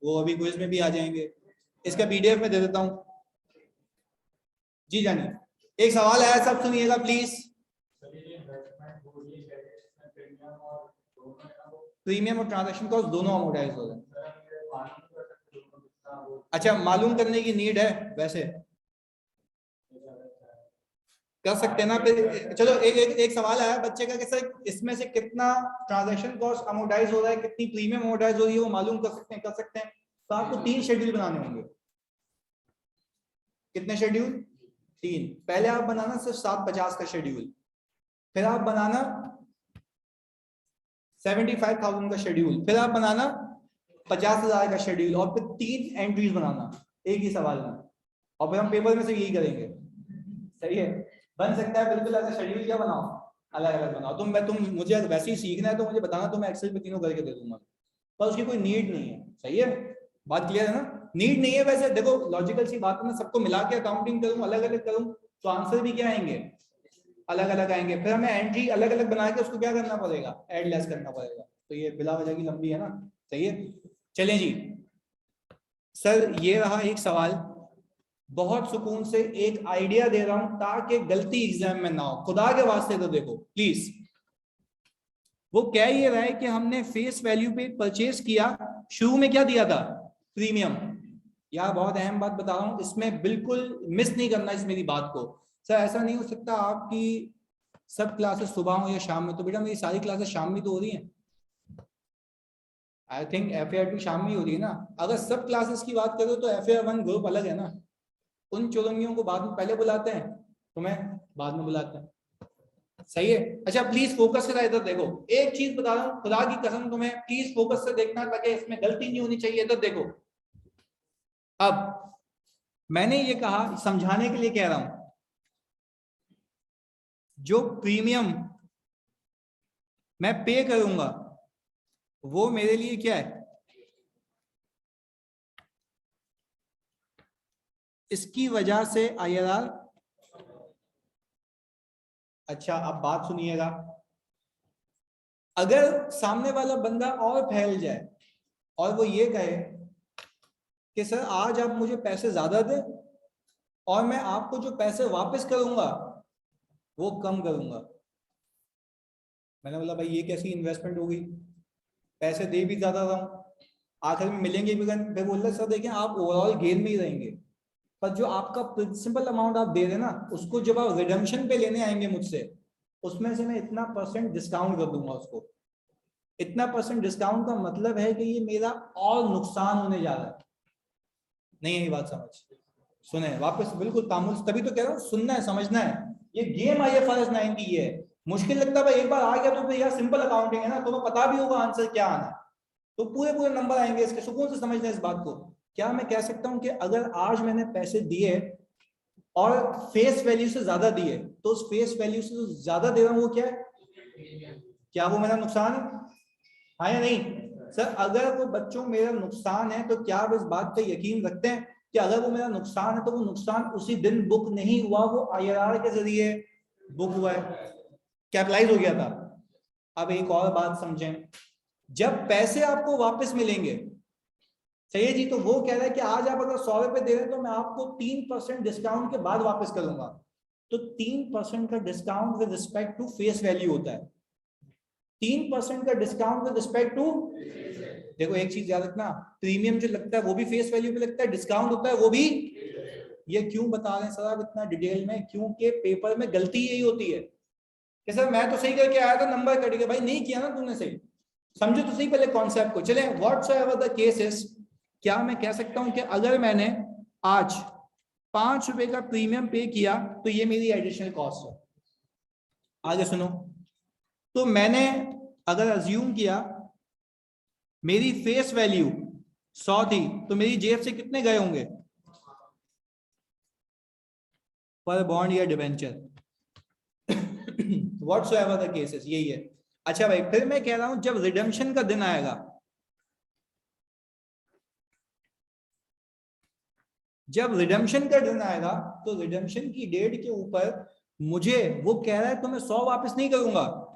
वो अभी क्विज में भी आ जाएंगे। इसका पीडीएफ में दे देता हूं जी जानिए। एक सवाल आया सब सुनिएगा प्लीज। प्रीमियम और ट्रांजैक्शन कॉस्ट दोनों अमोर्टाइज हो गए। अच्छा मालूम करने की नीड है वैसे, कर सकते हैं ना फिर। चलो एक सवाल आया बच्चे का कि सर इसमें से कितना ट्रांजैक्शन कॉस्ट अमोर्टाइज हो रहा है, कितनी प्रीमियम अमोर्टाइज हो रही है, वो मालूम कर सकते हैं, कर सकते हैं। तो आपको 3 शेड्यूल बनाने होंगे। कितने शेड्यूल? 3। पहले आप बनाना सिर्फ 750 का शेड्यूल, फिर आप बनाना 75,000 का शेड्यूल, फिर आप बनाना 50,000 का शेड्यूल, और फिर 3 एंट्रीज बनाना एक ही सवाल में, और फिर हम पेपर में से यही करेंगे। सही है, बन सकता है बिल्कुल ऐसा शेड्यूल, क्या बनाओ अलग अलग बनाओ। तुम मुझे वैसे ही सीखना है तो मुझे बताना, तो मैं एक्सेल पे तीनों करके दे दूंगा, पर उसकी कोई नीड नहीं है। सही है, बात क्लियर है ना? नीड नहीं है वैसे, देखो लॉजिकल सी बात है ना, सबको मिला के अकाउंटिंग करूं अलग अलग करूं तो आंसर भी क्या आएंगे, अलग अलग आएंगे। फिर हमें एंट्री अलग अलग बना के उसको क्या करना पड़ेगा, ऐड लेस करना पड़ेगा, तो ये बिला वजह की लंबी है ना। सही है, चलें जी। सर ये रहा एक सवाल, बहुत सुकून से एक आइडिया दे रहा हूं ताकि गलती एग्जाम में ना हो, खुदा के वास्ते तो देखो प्लीज। वो कह ये रहा है कि हमने फेस वैल्यू पे परचेज किया, शुरू में क्या दिया था, प्रीमियम। यार बहुत अहम बात बता रहा हूं, इसमें बिल्कुल मिस नहीं करना इस मेरी बात को। सर ऐसा नहीं हो सकता आपकी सब क्लासेस सुबह हो या शाम में, तो बेटा मेरी सारी क्लासेस शाम में तो हो रही हैं। आई थिंक FAR2 शाम में ही हो रही है ना। अगर सब क्लासेस की बात करो तो FAR1 ग्रुप अलग है ना, उन चुरंगियों को बाद में पहले बुलाते हैं, तुम्हें बाद में बुलाते हैं। सही है, अच्छा प्लीज फोकस से इधर देखो, एक चीज बता रहा हूँ खुदा की कसम तुम्हें, प्लीज फोकस से देखना ताकि इसमें गलती नहीं होनी चाहिए। इधर देखो, अब मैंने ये कहा समझाने के लिए कह रहा हूं, जो प्रीमियम मैं पे करूंगा वो मेरे लिए क्या है, इसकी वजह से IRR। अच्छा अब बात सुनिएगा, अगर सामने वाला बंदा और फैल जाए और वो ये कहे कि सर आज आप मुझे पैसे ज्यादा दें और मैं आपको जो पैसे वापस करूंगा वो कम करूंगा, मैंने बोला भाई ये कैसी इन्वेस्टमेंट हो गई, पैसे दे भी ज्यादा रहा हूं आखिर में मिलेंगे भी, फिर बोल रहे सर देखिए आप ओवरऑल गेन में ही रहेंगे, पर जो आपका प्रिंसिपल अमाउंट आप दे रहे ना, उसको जब आप रिडम्पशन पे लेने आएंगे मुझसे, उसमें से मैं इतना % डिस्काउंट कर दूंगा उसको। इतना % डिस्काउंट का मतलब है कि ये मेरा और नुकसान होने जा रहा है। नहीं है ये बात समझ? सुने वापस बिल्कुल तामुल, तभी तो कह रहा हूँ सुनना है समझना है। ये गेम IFRS 9 की है, मुश्किल लगता है भाई, एक बार आ गया तो फिर यार सिंपल अकाउंटिंग है ना, तुम्हें पता भी होगा आंसर क्या आना है, तो पूरे पूरे नंबर आएंगे इसके, सुकून से समझना इस बात को। क्या मैं कह सकता हूं कि अगर आज मैंने पैसे दिए और फेस वैल्यू से ज्यादा दिए, तो उस फेस वैल्यू से जो ज्यादा दे रहा हूं वो क्या है? क्या वो मेरा नुकसान है? हाँ या नहीं? सर अगर वो बच्चों मेरा नुकसान है, तो क्या आप इस बात पे यकीन रखते हैं कि अगर वो मेरा नुकसान है तो वो नुकसान उसी दिन बुक नहीं हुआ, वो IRR के जरिए बुक हुआ है, कैपिटलाइज हो गया था। अब एक और बात समझें, जब पैसे आपको वापस मिलेंगे, सही है जी, तो वो कह रहा है कि आज आप अगर 100 रुपए दे रहे हैं तो मैं आपको 3% डिस्काउंट के बाद वापस करूंगा। तो 3% का discount with respect to face value होता है। 3% का डिस्काउंट विद रिस्पेक्ट टू, देखो एक चीज याद रखना, प्रीमियम जो लगता है वो भी फेस वैल्यू पे लगता है, डिस्काउंट होता है वो भी। ये क्यों बता रहे हैं सर आप इतना डिटेल में? क्योंकि पेपर में गलती यही होती है कि सर मैं तो सही करके आया था, नंबर कट गया। भाई नहीं किया ना तुमने सही, समझो तो सही पहले कॉन्सेप्ट को। चले व्हाटसोएवर द केसेस, क्या मैं कह सकता हूं कि अगर मैंने आज 5 रुपए का प्रीमियम पे किया तो ये मेरी एडिशनल कॉस्ट है। आगे सुनो, तो मैंने अगर अज्यूम किया मेरी फेस वैल्यू 100 थी, तो मेरी जेब से कितने गए होंगे पर बॉन्ड या डिबेंचर? व्हाटसोएवर द केसेस यही है। अच्छा भाई, फिर मैं कह रहा हूं जब रिडेम्पशन का दिन आएगा, जब रिडेम्पशन का दिन आएगा, तो रिडेम्पशन की डेट के ऊपर मुझे वो कह रहा है तो मैं 100 वापस नहीं करूंगा।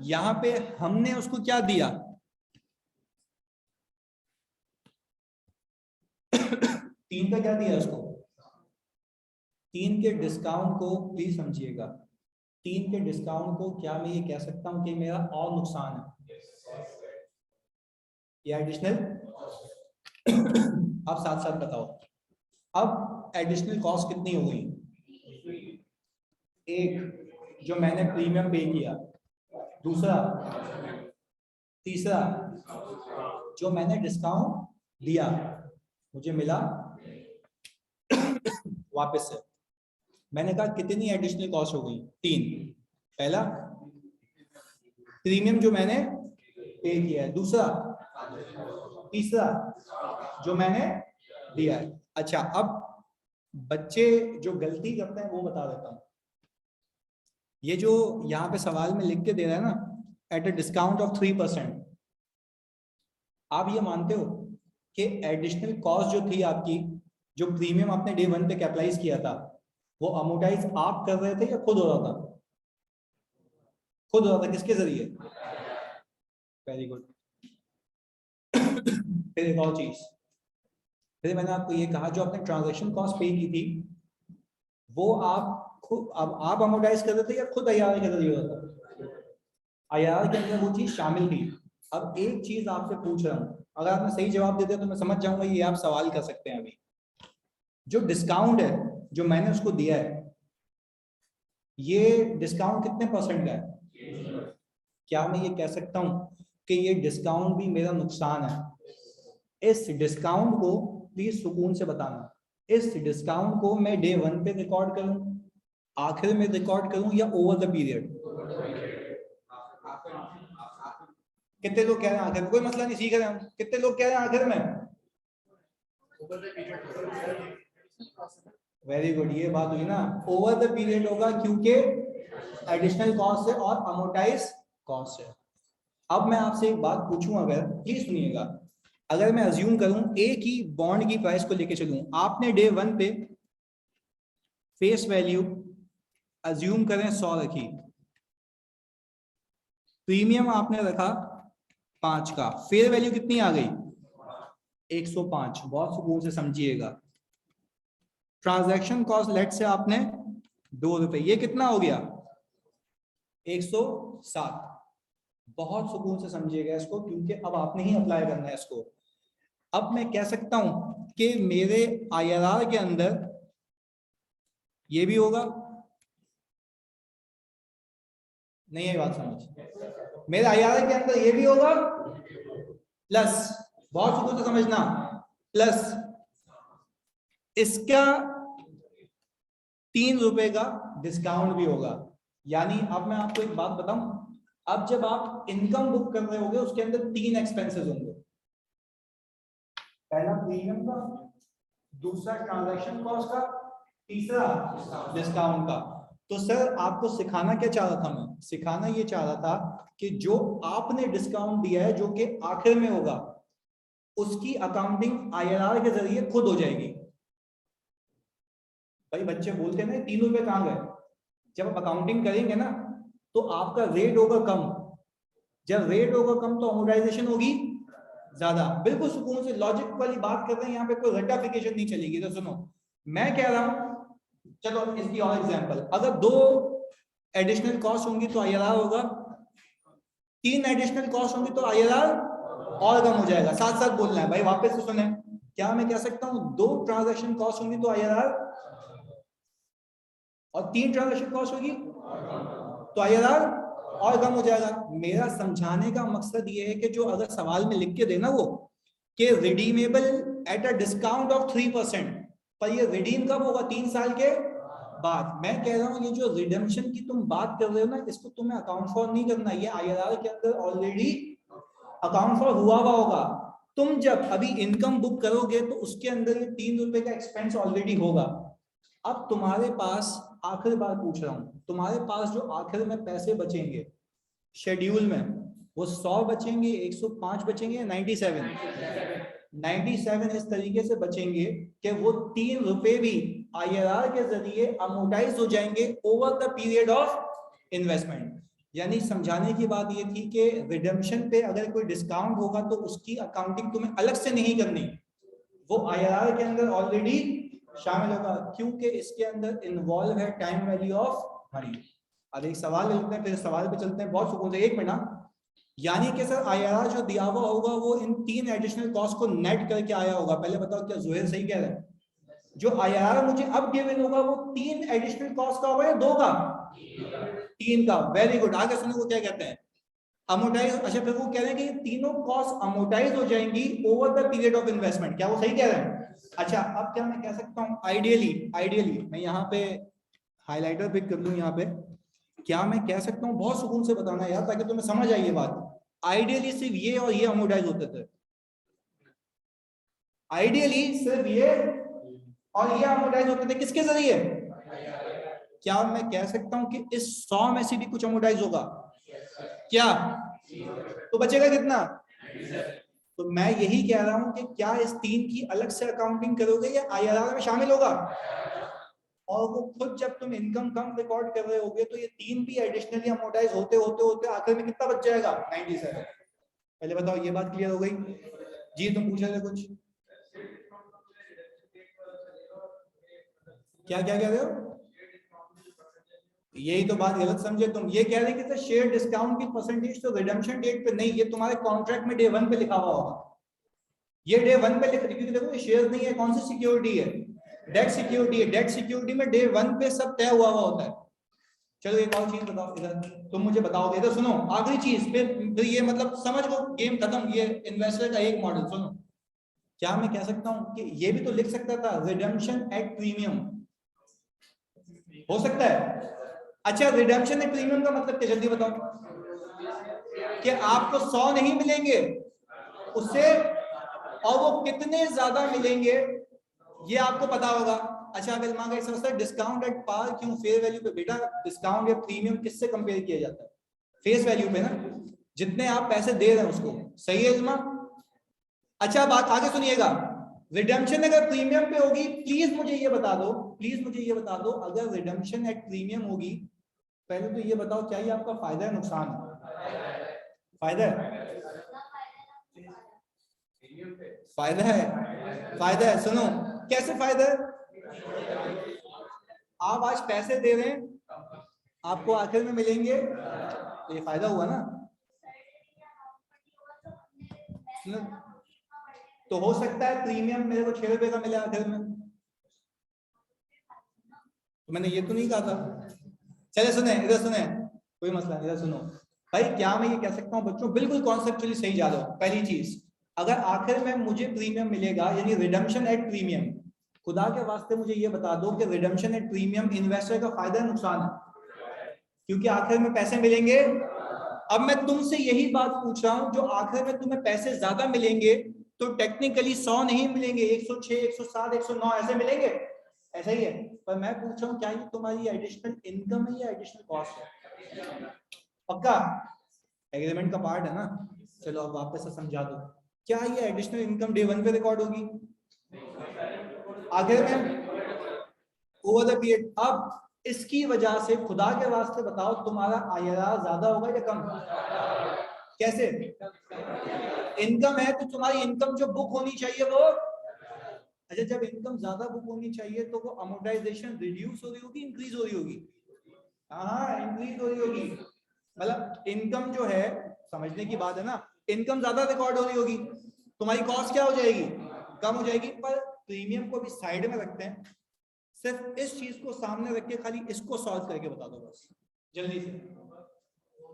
यहां पे हमने उसको क्या दिया? 3 का क्या दिया उसको? 3 के डिस्काउंट को प्लीज समझिएगा, 3 के डिस्काउंट को क्या मैं ये कह सकता हूं कि मेरा और नुकसान है या एडिशनल? अब साथ साथ बताओ, अब एडिशनल कॉस्ट कितनी हो गई? एक, जो मैंने प्रीमियम पे किया, दूसरा, तीसरा, जो मैंने डिस्काउंट दिया मुझे मिला वापस से। मैंने कहा कितनी एडिशनल कॉस्ट हो गई? 3। पहला प्रीमियम जो मैंने पे किया है, दूसरा, तीसरा जो मैंने दिया है। अच्छा, अब बच्चे जो गलती करते हैं वो बता देता हूं। ये जो यहाँ पे सवाल में लिख के दे रहा है ना, एट अ डिस्काउंट ऑफ 3%, आप ये मानते हो कि एडिशनल कॉस्ट जो थी आपकी, जो प्रीमियम आपने डे 1 पे कैपिटलाइज किया था, वो अमोर्टाइज आप कर रहे थे या खुद हो रहा था? खुद हो रहा था, किसके जरिए? Very good. फिर एक और चीज, फिर मैंने आपको ये कहा जो आपने ट्रांजैक्शन कॉस्ट पे की थी, वो आप खुद, अब आप अमोर्टाइज कर रहे थे या खुद IRR के जरिए हो रहा था? IRR के अंदर वो चीज शामिल थी। अब एक चीज आपसे पूछ रहा हूं, अगर आपने सही जवाब देते तो मैं समझ जाऊंगा ये आप सवाल कर सकते हैं। अभी जो डिस्काउंट है जो मैंने उसको दिया है, ये डिस्काउंट कितने % का है? क्या मैं ये कह सकता हूं कि ये डिस्काउंट भी मेरा नुकसान है? इस डिस्काउंट को प्लीज सुकून से बताना, इस डिस्काउंट को मैं डे 1 पे रिकॉर्ड करूं, आखिर में रिकॉर्ड करूं, या ओवर द पीरियड? कितने लोग कह रहे हैं आखिर में? कोई मसला नहीं, सीख रहे हैं हम। कितने लोग कह रहे हैं आखिर में? वेरी गुड, ये बात हुई ना, ओवर द पीरियड होगा, क्योंकि एडिशनल कॉस्ट है और अमोर्टाइज कॉस्ट है। अब मैं आपसे एक बात पूछूं, अगर प्लीज सुनिएगा, अगर मैं अज्यूम करूं एक ही बॉन्ड की प्राइस को लेके चलूं, आपने डे 1 पे फेस वैल्यू अज्यूम करें 100 रखी, प्रीमियम आपने रखा 5 का, फेयर वैल्यू कितनी आ गई? 105। बहुत सुकून से समझिएगा, ट्रांजैक्शन कॉस्ट लेट से आपने 2 रुपए, ये कितना हो गया? 107। बहुत सुकून से समझिएगा इसको, क्योंकि अब आपने ही अप्लाई करना है इसको। अब मैं कह सकता हूं कि मेरे आईआरआर के अंदर ये भी होगा, नहीं है बात समझ, मेरे आईआरआर के अंदर ये भी होगा, प्लस, बहुत सुकून से समझना, प्लस इसका 3 रुपए का डिस्काउंट भी होगा। यानी अब मैं आपको एक बात बताऊं, अब जब आप इनकम बुक कर रहे होंगे उसके अंदर 3 एक्सपेंसेस होंगे, पहला प्रीमियम का, दूसरा ट्रांजैक्शन कॉस्ट का, तीसरा डिस्काउंट का। तो सर आपको सिखाना क्या चाह रहा था, मैं सिखाना ये चाह रहा था कि जो आपने डिस्काउंट दिया है जो कि आखिर में होगा, उसकी अकाउंटिंग आईआरआर के जरिए खुद हो जाएगी। भाई बच्चे बोलते हैं ना 3 रुपए कहां गए, जब आप अकाउंटिंग करेंगे ना तो आपका रेट होगा कम, जब रेट होगा कम तो अमोर्टाइजेशन होगी ज्यादा। बिल्कुल सुकून से लॉजिक वाली बात कर रहे हैं, यहाँ पे कोई रटाफिकेशन नहीं चलेगी। तो सुनो, मैं कह रहा हूं, चलो इसकी और एग्जांपल, अगर 2 एडिशनल कॉस्ट होंगी तो आईआरआर होगा, 3 एडिशनल कॉस्ट होंगी तो आईआरआर और कम हो जाएगा। साथ साथ बोलना है भाई, वापस से सुने, क्या मैं कह सकता हूं 2 ट्रांजैक्शन कॉस्ट होंगी तो आईआरआर, और 3 ट्रांजैक्शन कॉस्ट होगी तो आईआरआर और कम हो जाएगा। मेरा समझाने का मकसद ये है कि जो अगर सवाल में लिख के देना वो कि redeemable at a discount of 3%, पर ये रिडीम कब होगा, 3 साल के बाद। मैं कह रहा हूं ये जो रिडेम्पशन की तुम बात कर रहे हो ना, इसको तुम्हें अकाउंट फॉर नहीं करना, ये आईआरआर के अंदर ऑलरेडी अकाउंट फॉर हुआ होगा। तुम जब अभी इनकम बुक करोगे तो उसके अंदर ये 3 रुपए का एक्सपेंस ऑलरेडी होगा। अब तुम्हारे पास, आखिर बार पूछ रहा हूं, तुम्हारे पास जो आखिर में पैसे बचेंगे शेड्यूल में, वो 100 बचेंगे, 105 बचेंगे या 97 इस तरीके से बचेंगे कि वो 3 रुपए भी आईआरआर के जरिए अमोर्टाइज हो जाएंगे over the period of investment. यानी समझाने की बात ये थी कि रिडेम्पशन पे अगर कोई डिस्काउंट होगा तो उसकी अकाउंटिंग तुम्हें अलग से नहीं करनी, वो आईआरआर के अंदर ऑलरेडी शामिल होगा, क्योंकि इसके अंदर इन्वॉल्व है टाइम वैल्यू ऑफ मनी। अब एक सवाल लेते हैं, फिर सवाल पे चलते हैं बहुत सुकून से, 1 मिनट। यानी कि सर आईआरआर जो दिया हुआ होगा वो इन 3 एडिशनल कॉस्ट को नेट करके आया होगा। पहले बताओ क्या जुहैर सही कह रहे हैं? जो आईआरआर मुझे अब गिवन होगा वो 3 एडिशनल कॉस्ट का होगा या 2 का? 3 का। Very good. आगे सुनो वो क्या कहते हैं, अमोर्टाइज। अच्छा फिर वो कह रहे हैं कि ये तीनों कॉस्ट अमोर्टाइज हो जाएंगी over the period of investment. क्या वो सही कह रहे हैं? अच्छा अब क्या मैं कह सकता हूं, आइडियली मैं यहाँ पे हाइलाइटर पिक कर लूं यहाँ पे, क्या मैं कह सकता हूँ, बहुत सुकून से बताना यार ताकि तुम्हें समझ आई ये बात, आइडियली सिर्फ ये और ये अमोर्टाइज होते थे, आइडियली सिर्फ ये और ये अमोर्टाइज होते थे, किसके जरिए? क्या मैं कह सकता हूं कि इस 100 में से भी कुछ अमोर्टाइज होगा क्या? तो बचेगा कितना? तो मैं यही कह रहा हूं कि क्या इस 3 की अलग से अकाउंटिंग करोगे या आईआरआर में शामिल होगा? और वो खुद जब तुम इनकम कम रिकॉर्ड कर रहे होगे तो ये 3 भी एडिशनली अमोर्टाइज होते होते होते आखिर में कितना बच जाएगा? 97। पहले बताओ ये बात क्लियर हो गई? जी तुम पूछ रहे थे कुछ, क्या क्या कह रहे हो? यही तो बात गलत समझे तुम, ये कह रहे कि शेयर डिस्काउंट की परसेंटेज तो रिडेम्पशन डेट पे नहीं, ये तुम्हारे कॉन्ट्रैक्ट में डे 1 पे लिखा हुआ होगा। ये डे 1 पे लिख, क्योंकि देखो ये शेयर नहीं है, कौन सी सिक्योरिटी है? डेट सिक्योरिटी है। डेट सिक्योरिटी में डे 1 पे सब तय हुआ होता है। चलो एक और चीज बताओ, इधर तुम मुझे बताओगे, इधर सुनो आखिरी चीज, फिर ये मतलब समझ लो गेम खत्म। ये इन्वेस्टर का एक मॉडल सुनो, क्या मैं कह सकता हूं कि ये भी तो लिख सकता था रिडेम्पशन एट प्रीमियम, हो सकता है? अच्छा रिडेम्पशन एट प्रीमियम का मतलब क्या, जल्दी बताओ? कि आपको 100 नहीं मिलेंगे उससे, और वो कितने ज्यादा मिलेंगे ये आपको पता होगा। अच्छा अगर मांगा इस तरह डिस्काउंट एट पार क्यों फेयर वैल्यू पे? बेटा डिस्काउंट या प्रीमियम किससे कंपेयर किया जाता है? फेस वैल्यू पे ना, जितने आप पैसे दे रहे हैं उसको। सही है इल्मा? अच्छा बात आगे सुनिएगा, रिडेम्पशन अगर प्रीमियम पे होगी, प्लीज मुझे ये बता दो, प्लीज मुझे ये बता दो, अगर रिडेम्पशन एट प्रीमियम होगी, पहले तो ये बताओ क्या ये आपका फायदा है नुकसान है? फायदा है, फायदा है, फायदा है। सुनो कैसे फायदा है, आप आज पैसे दे रहे हैं, आपको आखिर में मिलेंगे, तो ये फायदा हुआ ना। तो हो सकता है प्रीमियम मेरे को 6 रुपए का मिले आखिर में, तो मैंने ये तो नहीं कहा था। चले सुने, इधर सुने, कोई मसला नहीं, इधर सुनो भाई। क्या मैं ये कह सकता हूँ बच्चों, बिल्कुल कॉन्सेप्चुअली सही जा रहा हूँ। पहली चीज, अगर आखिर में मुझे प्रीमियम मिलेगा यानी रिडम्पशन एट प्रीमियम, खुदा के वास्ते मुझे ये बता दो कि रिडम्पशन एट प्रीमियम इन्वेस्टर का फायदा है नुकसान है? क्योंकि आखिर में पैसे मिलेंगे। अब मैं तुमसे यही बात पूछ रहा हूं, जो आखिर में तुम्हें पैसे ज्यादा मिलेंगे तो टेक्निकली 100 नहीं मिलेंगे, 106, 107, 109 ऐसे मिलेंगे, ऐसा ही है। पर मैं पूछ रहा हूँ क्या ये तुम्हारी एडिशनल इनकम है या एडिशनल कॉस्ट है? पक्का एग्रीमेंट का पार्ट है ना। चलो अब वापस से समझा दो, क्या ये एडिशनल इनकम डे 1 पे रिकॉर्ड होगी? आखिर में ओवर द पीरियड। अब इसकी वजह से खुदा के वास्ते बताओ, तुम्हारा आईआरआर ज्यादा होगा या कम? कैसे? इनकम है तो तुम्हारी इनकम जो बुक होनी चाहिए वो, अच्छा जब इनकम ज्यादा बुक होनी चाहिए तो वो अमोर्टाइजेशन रिड्यूस हो रही होगी, इंक्रीज हो रही होगी? हाँ इंक्रीज हो रही होगी। मतलब इनकम जो है, समझने की बात है ना, इनकम ज्यादा रिकॉर्ड हो रही होगी, तुम्हारी कॉस्ट क्या हो जाएगी? कम हो जाएगी। पर प्रीमियम को भी साइड में रखते हैं, सिर्फ इस चीज को सामने रख के खाली इसको सॉल्व करके बता दो बस, जल्दी से,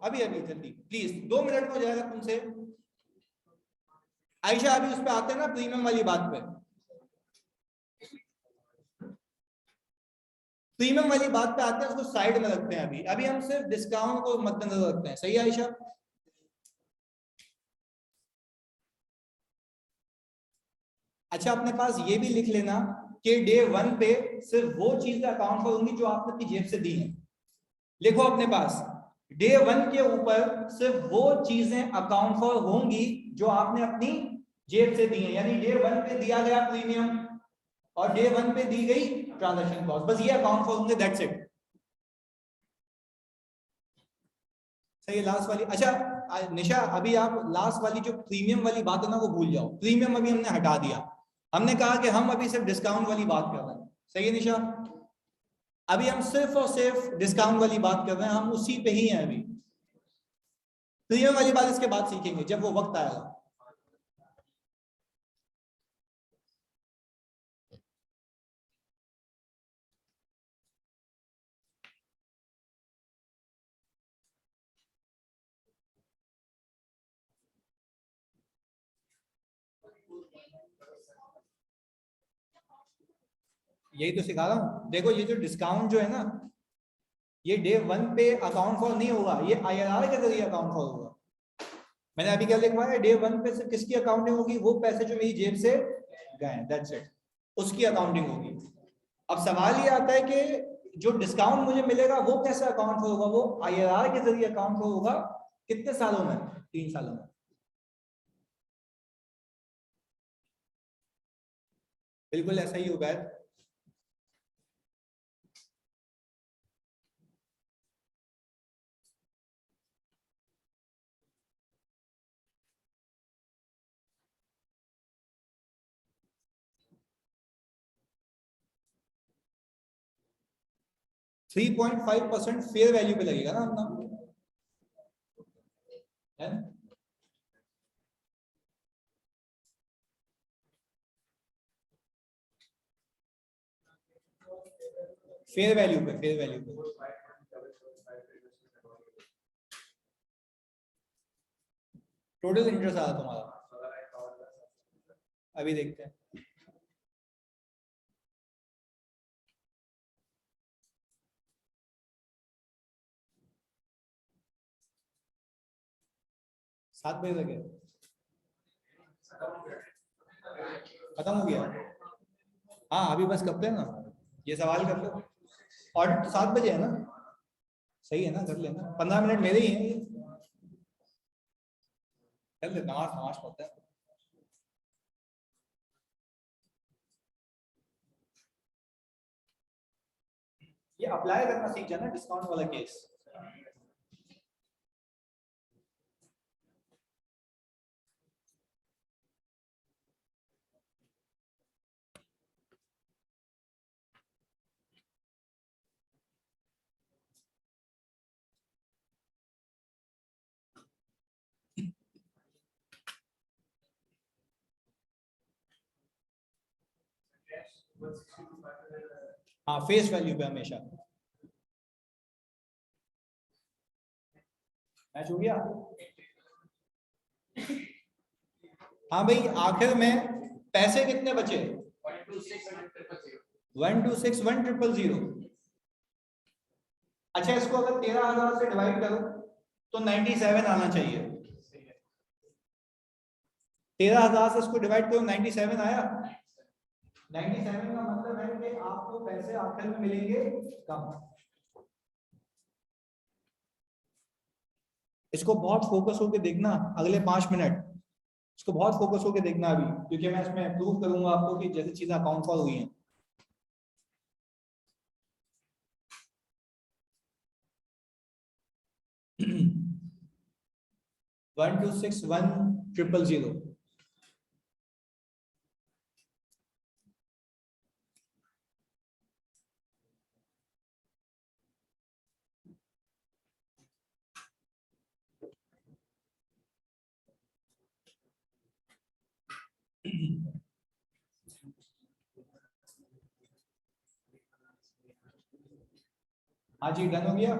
अभी अभी जल्दी प्लीज, 2 मिनट में हो जाएगा तुमसे। आयशा अभी उस पर आते हैं ना, प्रीमियम वाली बात पे, प्रीमियम वाली बात पे आते हैं, उसको साइड में रखते हैं। अभी अभी हम सिर्फ डिस्काउंट को मद्देनजर रखते हैं, सही है आयशा? अच्छा अपने पास ये भी लिख लेना कि डे 1 पे सिर्फ वो चीजें अकाउंट पर होंगी जो आपने अपनी जेब से दी हैं। लिखो अपने पास, डे 1 के ऊपर सिर्फ वो चीजें अकाउंट पर होंगी जो आपने अपनी जेब से दी हैं, यानी डे 1 पे दिया गया प्रीमियम और डे 1 पे दी गई ट्रांजैक्शन कॉस्ट, बस ये अकाउंट पर होंगे, दैट्स इट। सही है लास्ट वाली? अच्छा निशा अभी आप लास्ट वाली जो प्रीमियम वाली बात है ना वो भूल जाओ, प्रीमियम अभी हमने हटा दिया, हमने कहा कि हम अभी सिर्फ डिस्काउंट वाली बात कर रहे हैं। सही है निशा? अभी हम सिर्फ और सिर्फ डिस्काउंट वाली बात कर रहे हैं, हम उसी पे ही हैं अभी। प्रीमियम वाली बात इसके बाद सीखेंगे जब वो वक्त आएगा। यही तो सिखा रहा हूँ, देखो ये जो डिस्काउंट जो है ना, ये डे 1 पे अकाउंट फॉर नहीं होगा, ये आईआरआर के जरिए अकाउंट फॉर होगा। मैंने अभी क्या लिखवाया, डे 1 पे सिर्फ किसकी अकाउंटिंग होगी? वो पैसे जो मेरी जेब से गए, दैट्स इट, उसकी अकाउंटिंग होगी। अब सवाल ये आता है कि जो डिस्काउंट मुझे मिलेगा वो कैसे अकाउंट फॉर होगा? वो आईआरआर के जरिए अकाउंट फॉर होगा। कितने सालों में? 3 सालों में। बिल्कुल ऐसा ही होगा। 3.5% फेयर वैल्यू पे लगेगा ना अपना, है? फेयर वैल्यू पे, फेयर वैल्यू पे टोटल इंटरेस्ट आया तुम्हारा, अभी देखते हैं। सात बजे लगे, खत्म हो गया? हाँ अभी बस करते हैं ना, ये सवाल कर लो। ऑडिट तो 7 बजे है ना? सही है ना, कर लेना, 15 मिनट मेरे ही हैं ये, कर लेना, नमाज नमाज पढ़ते हैं। ये अप्लाई करना सीख जाना डिस्काउंट वाला केस। हाँ फेस वैल्यू पे हमेशा। मैच हो गया। हाँ भाई आखिर में पैसे कितने बचे? 126,100,000। अच्छा इसको अगर 13,000 से डिवाइड करो तो 97 आना चाहिए। 13,000 से इसको डिवाइड करो 97 आया। 97 का मतलब है कि आपको पैसे आखिर में मिलेंगे कम। इसको बहुत फोकस होकर देखना अगले 5 मिनट, इसको बहुत फोकस होकर देखना अभी, क्योंकि मैं इसमें प्रूव करूंगा आपको कि जैसे चीजें अकाउंट फॉर हुई हैं। वन 126,100,000। हाँ जी डन हो गया।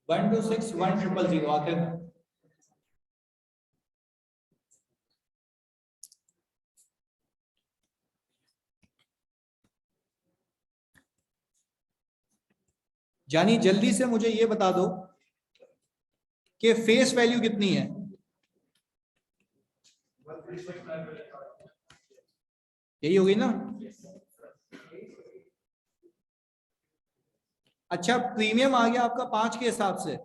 126,100,000 आखिर में। जानी जल्दी से मुझे ये बता दो कि फेस वैल्यू कितनी है? यही होगी ना? अच्छा प्रीमियम आ गया आपका 5 के हिसाब से,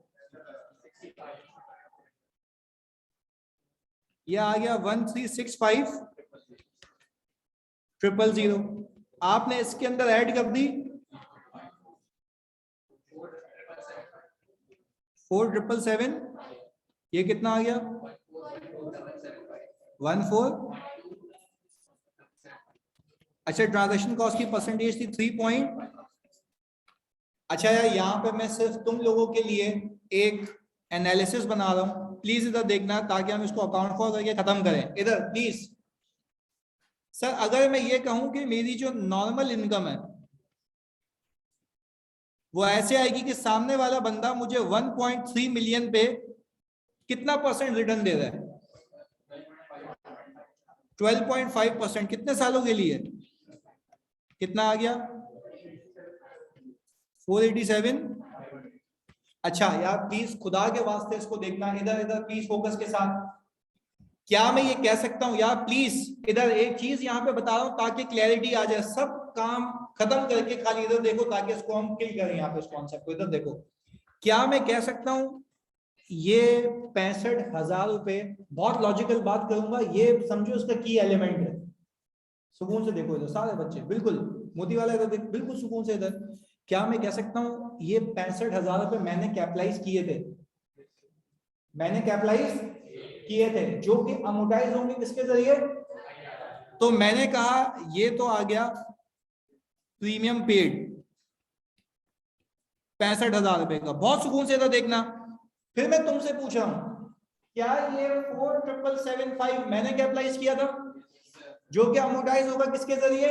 ये आ गया 136,500,000। आपने इसके अंदर ऐड कर दी 4,777। ये कितना आ गया? 14। अच्छा ट्रांजैक्शन कॉस्ट की परसेंटेज थी 3 अच्छा यार यहाँ पे मैं सिर्फ तुम लोगों के लिए एक एनालिसिस बना रहा हूं, प्लीज इधर देखना ताकि हम इसको अकाउंट फॉर करके खत्म करें। इधर प्लीज। सर अगर मैं ये कहूं कि मेरी जो नॉर्मल इनकम है वो ऐसे आएगी कि सामने वाला बंदा मुझे 1.3 मिलियन पे कितना परसेंट रिटर्न दे रहा है? 12.5%। कितने सालों के लिए? कितना आ गया? 487। अच्छा यार प्लीज खुदा के वास्ते इसको देखना, इधर इधर प्लीज फोकस के साथ। क्या मैं ये कह सकता हूं यार प्लीज, इधर एक चीज यहाँ पे बता रहा हूं ताकि क्लैरिटी आ जाए। सब काम खत्म करके खाली इधर देखो ताकि इसको हम किल करें यहाँ पे इस कॉन्सेप्ट को। इधर देखो, क्या मैं कह सकता हूं ये 65,000 रुपए, बहुत लॉजिकल बात करूंगा, ये समझो इसका की एलिमेंट है। सुकून से देखो इधर सारे बच्चे, बिल्कुल मोती वाला इधर बिल्कुल सुकून से इधर। क्या मैं कह सकता हूं ये 65,000 रुपए मैंने कैपिटलाइज किए थे, मैंने कैपिटलाइज किए थे, जो कि अमोर्टाइज होंगे किसके जरिए? तो मैंने कहा ये तो आ गया प्रीमियम पेड 65,000 रुपए का। बहुत सुकून से इधर देखना। फिर मैं तुमसे पूछ रहा हूं क्या ये 4,775 मैंने कैपिटलाइज किया था, जो कि अमोर्टाइज होगा किसके जरिए?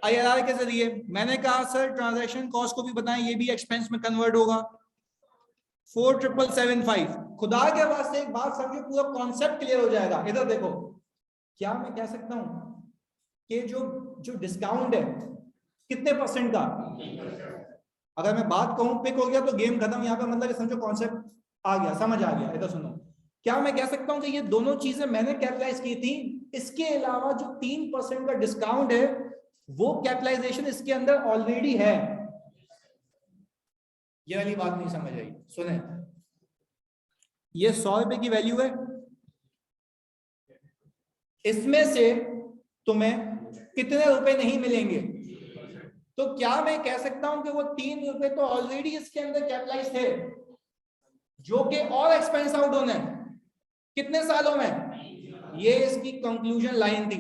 आईआरआर के जरिए। मैंने कहा सर ट्रांजैक्शन कॉस्ट को भी बताएं, ये भी एक्सपेंस में कन्वर्ट होगा। 4,775। खुदा के वास्ते एक बात समझो, पूरा कॉन्सेप्ट क्लियर हो जाएगा। इधर देखो, क्या मैं कह सकता हूं कि जो डिस्काउंट है कितने परसेंट का? अगर मैं बात कहूं पिक हो गया तो गेम खत्म। यहाँ पे मतलब समझो कॉन्सेप्ट आ गया, समझ आ गया। इधर सुनो, क्या मैं कह सकता हूं कि ये दोनों चीजें मैंने कैपिटलाइज की थी, इसके अलावा जो 3% का डिस्काउंट है वो कैपिटलाइजेशन इसके अंदर ऑलरेडी है। ये वाली बात नहीं समझ आई, सुने। ये 100 रुपए की वैल्यू है, इसमें से तुम्हें कितने रुपए नहीं मिलेंगे? तो क्या मैं कह सकता हूं कि वो 3 रुपए तो ऑलरेडी इसके अंदर कैपिटलाइज थे, जो कि और एक्सपेंस आउट होने कितने सालों में? ये इसकी कंक्लूजन लाइन थी,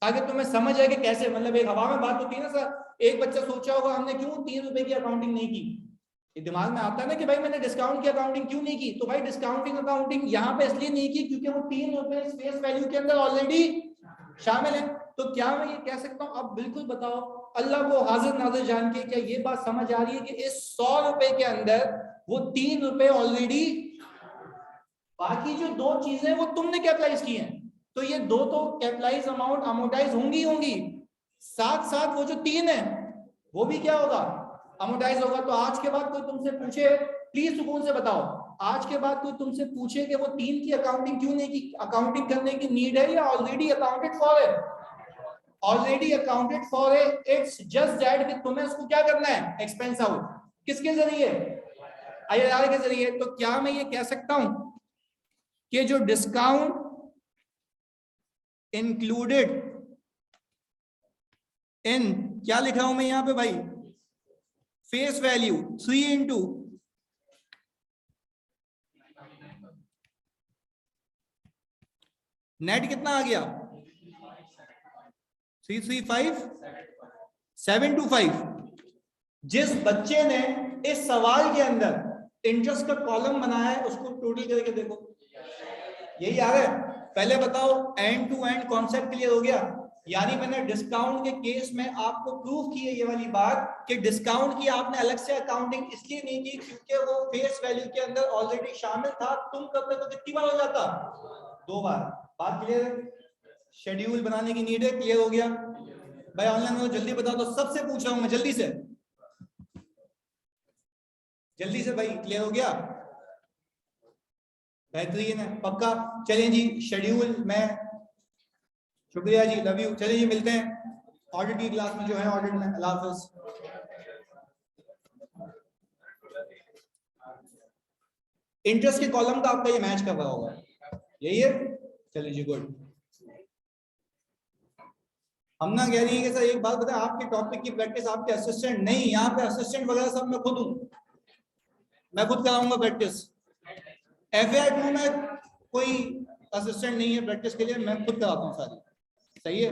ताकि तुम्हें समझ आए कि कैसे, मतलब एक हवा में बात होती है ना सर। एक बच्चा सोचा होगा हमने क्यों 3 रुपए की अकाउंटिंग नहीं की, ये दिमाग में आता है ना कि भाई मैंने डिस्काउंट की अकाउंटिंग क्यों नहीं की, तो भाई डिस्काउंटिंग अकाउंटिंग यहाँ पे इसलिए नहीं की क्योंकि वो 3 रुपए फेस वैल्यू के अंदर ऑलरेडी शामिल है। तो क्या मैं ये कह सकता हूँ, अब बिल्कुल बताओ अल्लाह को हाजिर नाजिर जान के, क्या ये बात समझ आ रही है कि इस 100 रुपए के अंदर वो 3 रुपए ऑलरेडी, बाकी जो 2 चीजें वो तुमने कैपिटलाइज की हैं, तो ये 2 तो कैपिटलाइज अमाउंट अमोर्टाइज होंगी, साथ साथ वो जो 3 है वो भी क्या होगा, अमोर्टाइज होगा। तो आज के बाद कोई तुमसे पूछे, प्लीज सुकून से बताओ, आज के बाद कोई तुमसे पूछे कि वो 3 की अकाउंटिंग क्यों नहीं की, अकाउंटिंग करने की नीड है या ऑलरेडी अकाउंटेड फॉर है, ऑलरेडी अकाउंटेड फॉर है। इट्स जस्ट दैट कि तुम्हें उसको क्या करना है, एक्सपेंस आउट, किसके जरिए, IRR के जरिए। तो क्या मैं ये कह सकता हूं कि जो डिस्काउंट इंक्लूडेड इन, क्या लिखा हूं मैं यहां पे भाई, फेस वैल्यू 3 इंटू नेट कितना आ गया 335,725। जिस बच्चे ने इस सवाल के अंदर इंटरेस्ट का कॉलम बनाया है उसको टोटल करके देखो, यही आ रहा है। पहले बताओ end to end concept clear हो गया, यानी मैंने डिस्काउंट के केस में आपको प्रूफ की है ये वाली बात कि डिस्काउंट की आपने अलग से अकाउंटिंग इसलिए नहीं की क्योंकि वो फेस वैल्यू के अंदर ऑलरेडी शामिल था। तुम करते तो कितनी बार हो जाता, 2 बार। बात क्लियर है, शेड्यूल बनाने की नीड है, क्लियर हो गया भाई। ऑनलाइन में जल्दी बता दो, सबसे पूछ रहा हूं मैं, जल्दी से भाई, क्लियर हो गया, बेहतरीन है, पक्का। चलिए जी, शेड्यूल में शुक्रिया जी, लव यू। चलिए जी, मिलते हैं ऑडिट की क्लास में जो है, ऑडिट में। अल्लाह हाफ़िज़। इंटरेस्ट के कॉलम का आपका ये मैच कर रहा होगा, यही है। चलिए जी, गुड। हम ना कह रही है कि सर एक बात बताएं, आपके टॉपिक की प्रैक्टिस आपके असिस्टेंट नहीं, यहाँ पे असिस्टेंट वगैरह सब मैं खुद हूँ, मैं खुद कराऊंगा प्रैक्टिस। FAI 2 में कोई असिस्टेंट नहीं है प्रैक्टिस के लिए, मैं खुद कराता हूँ सारी, सही है।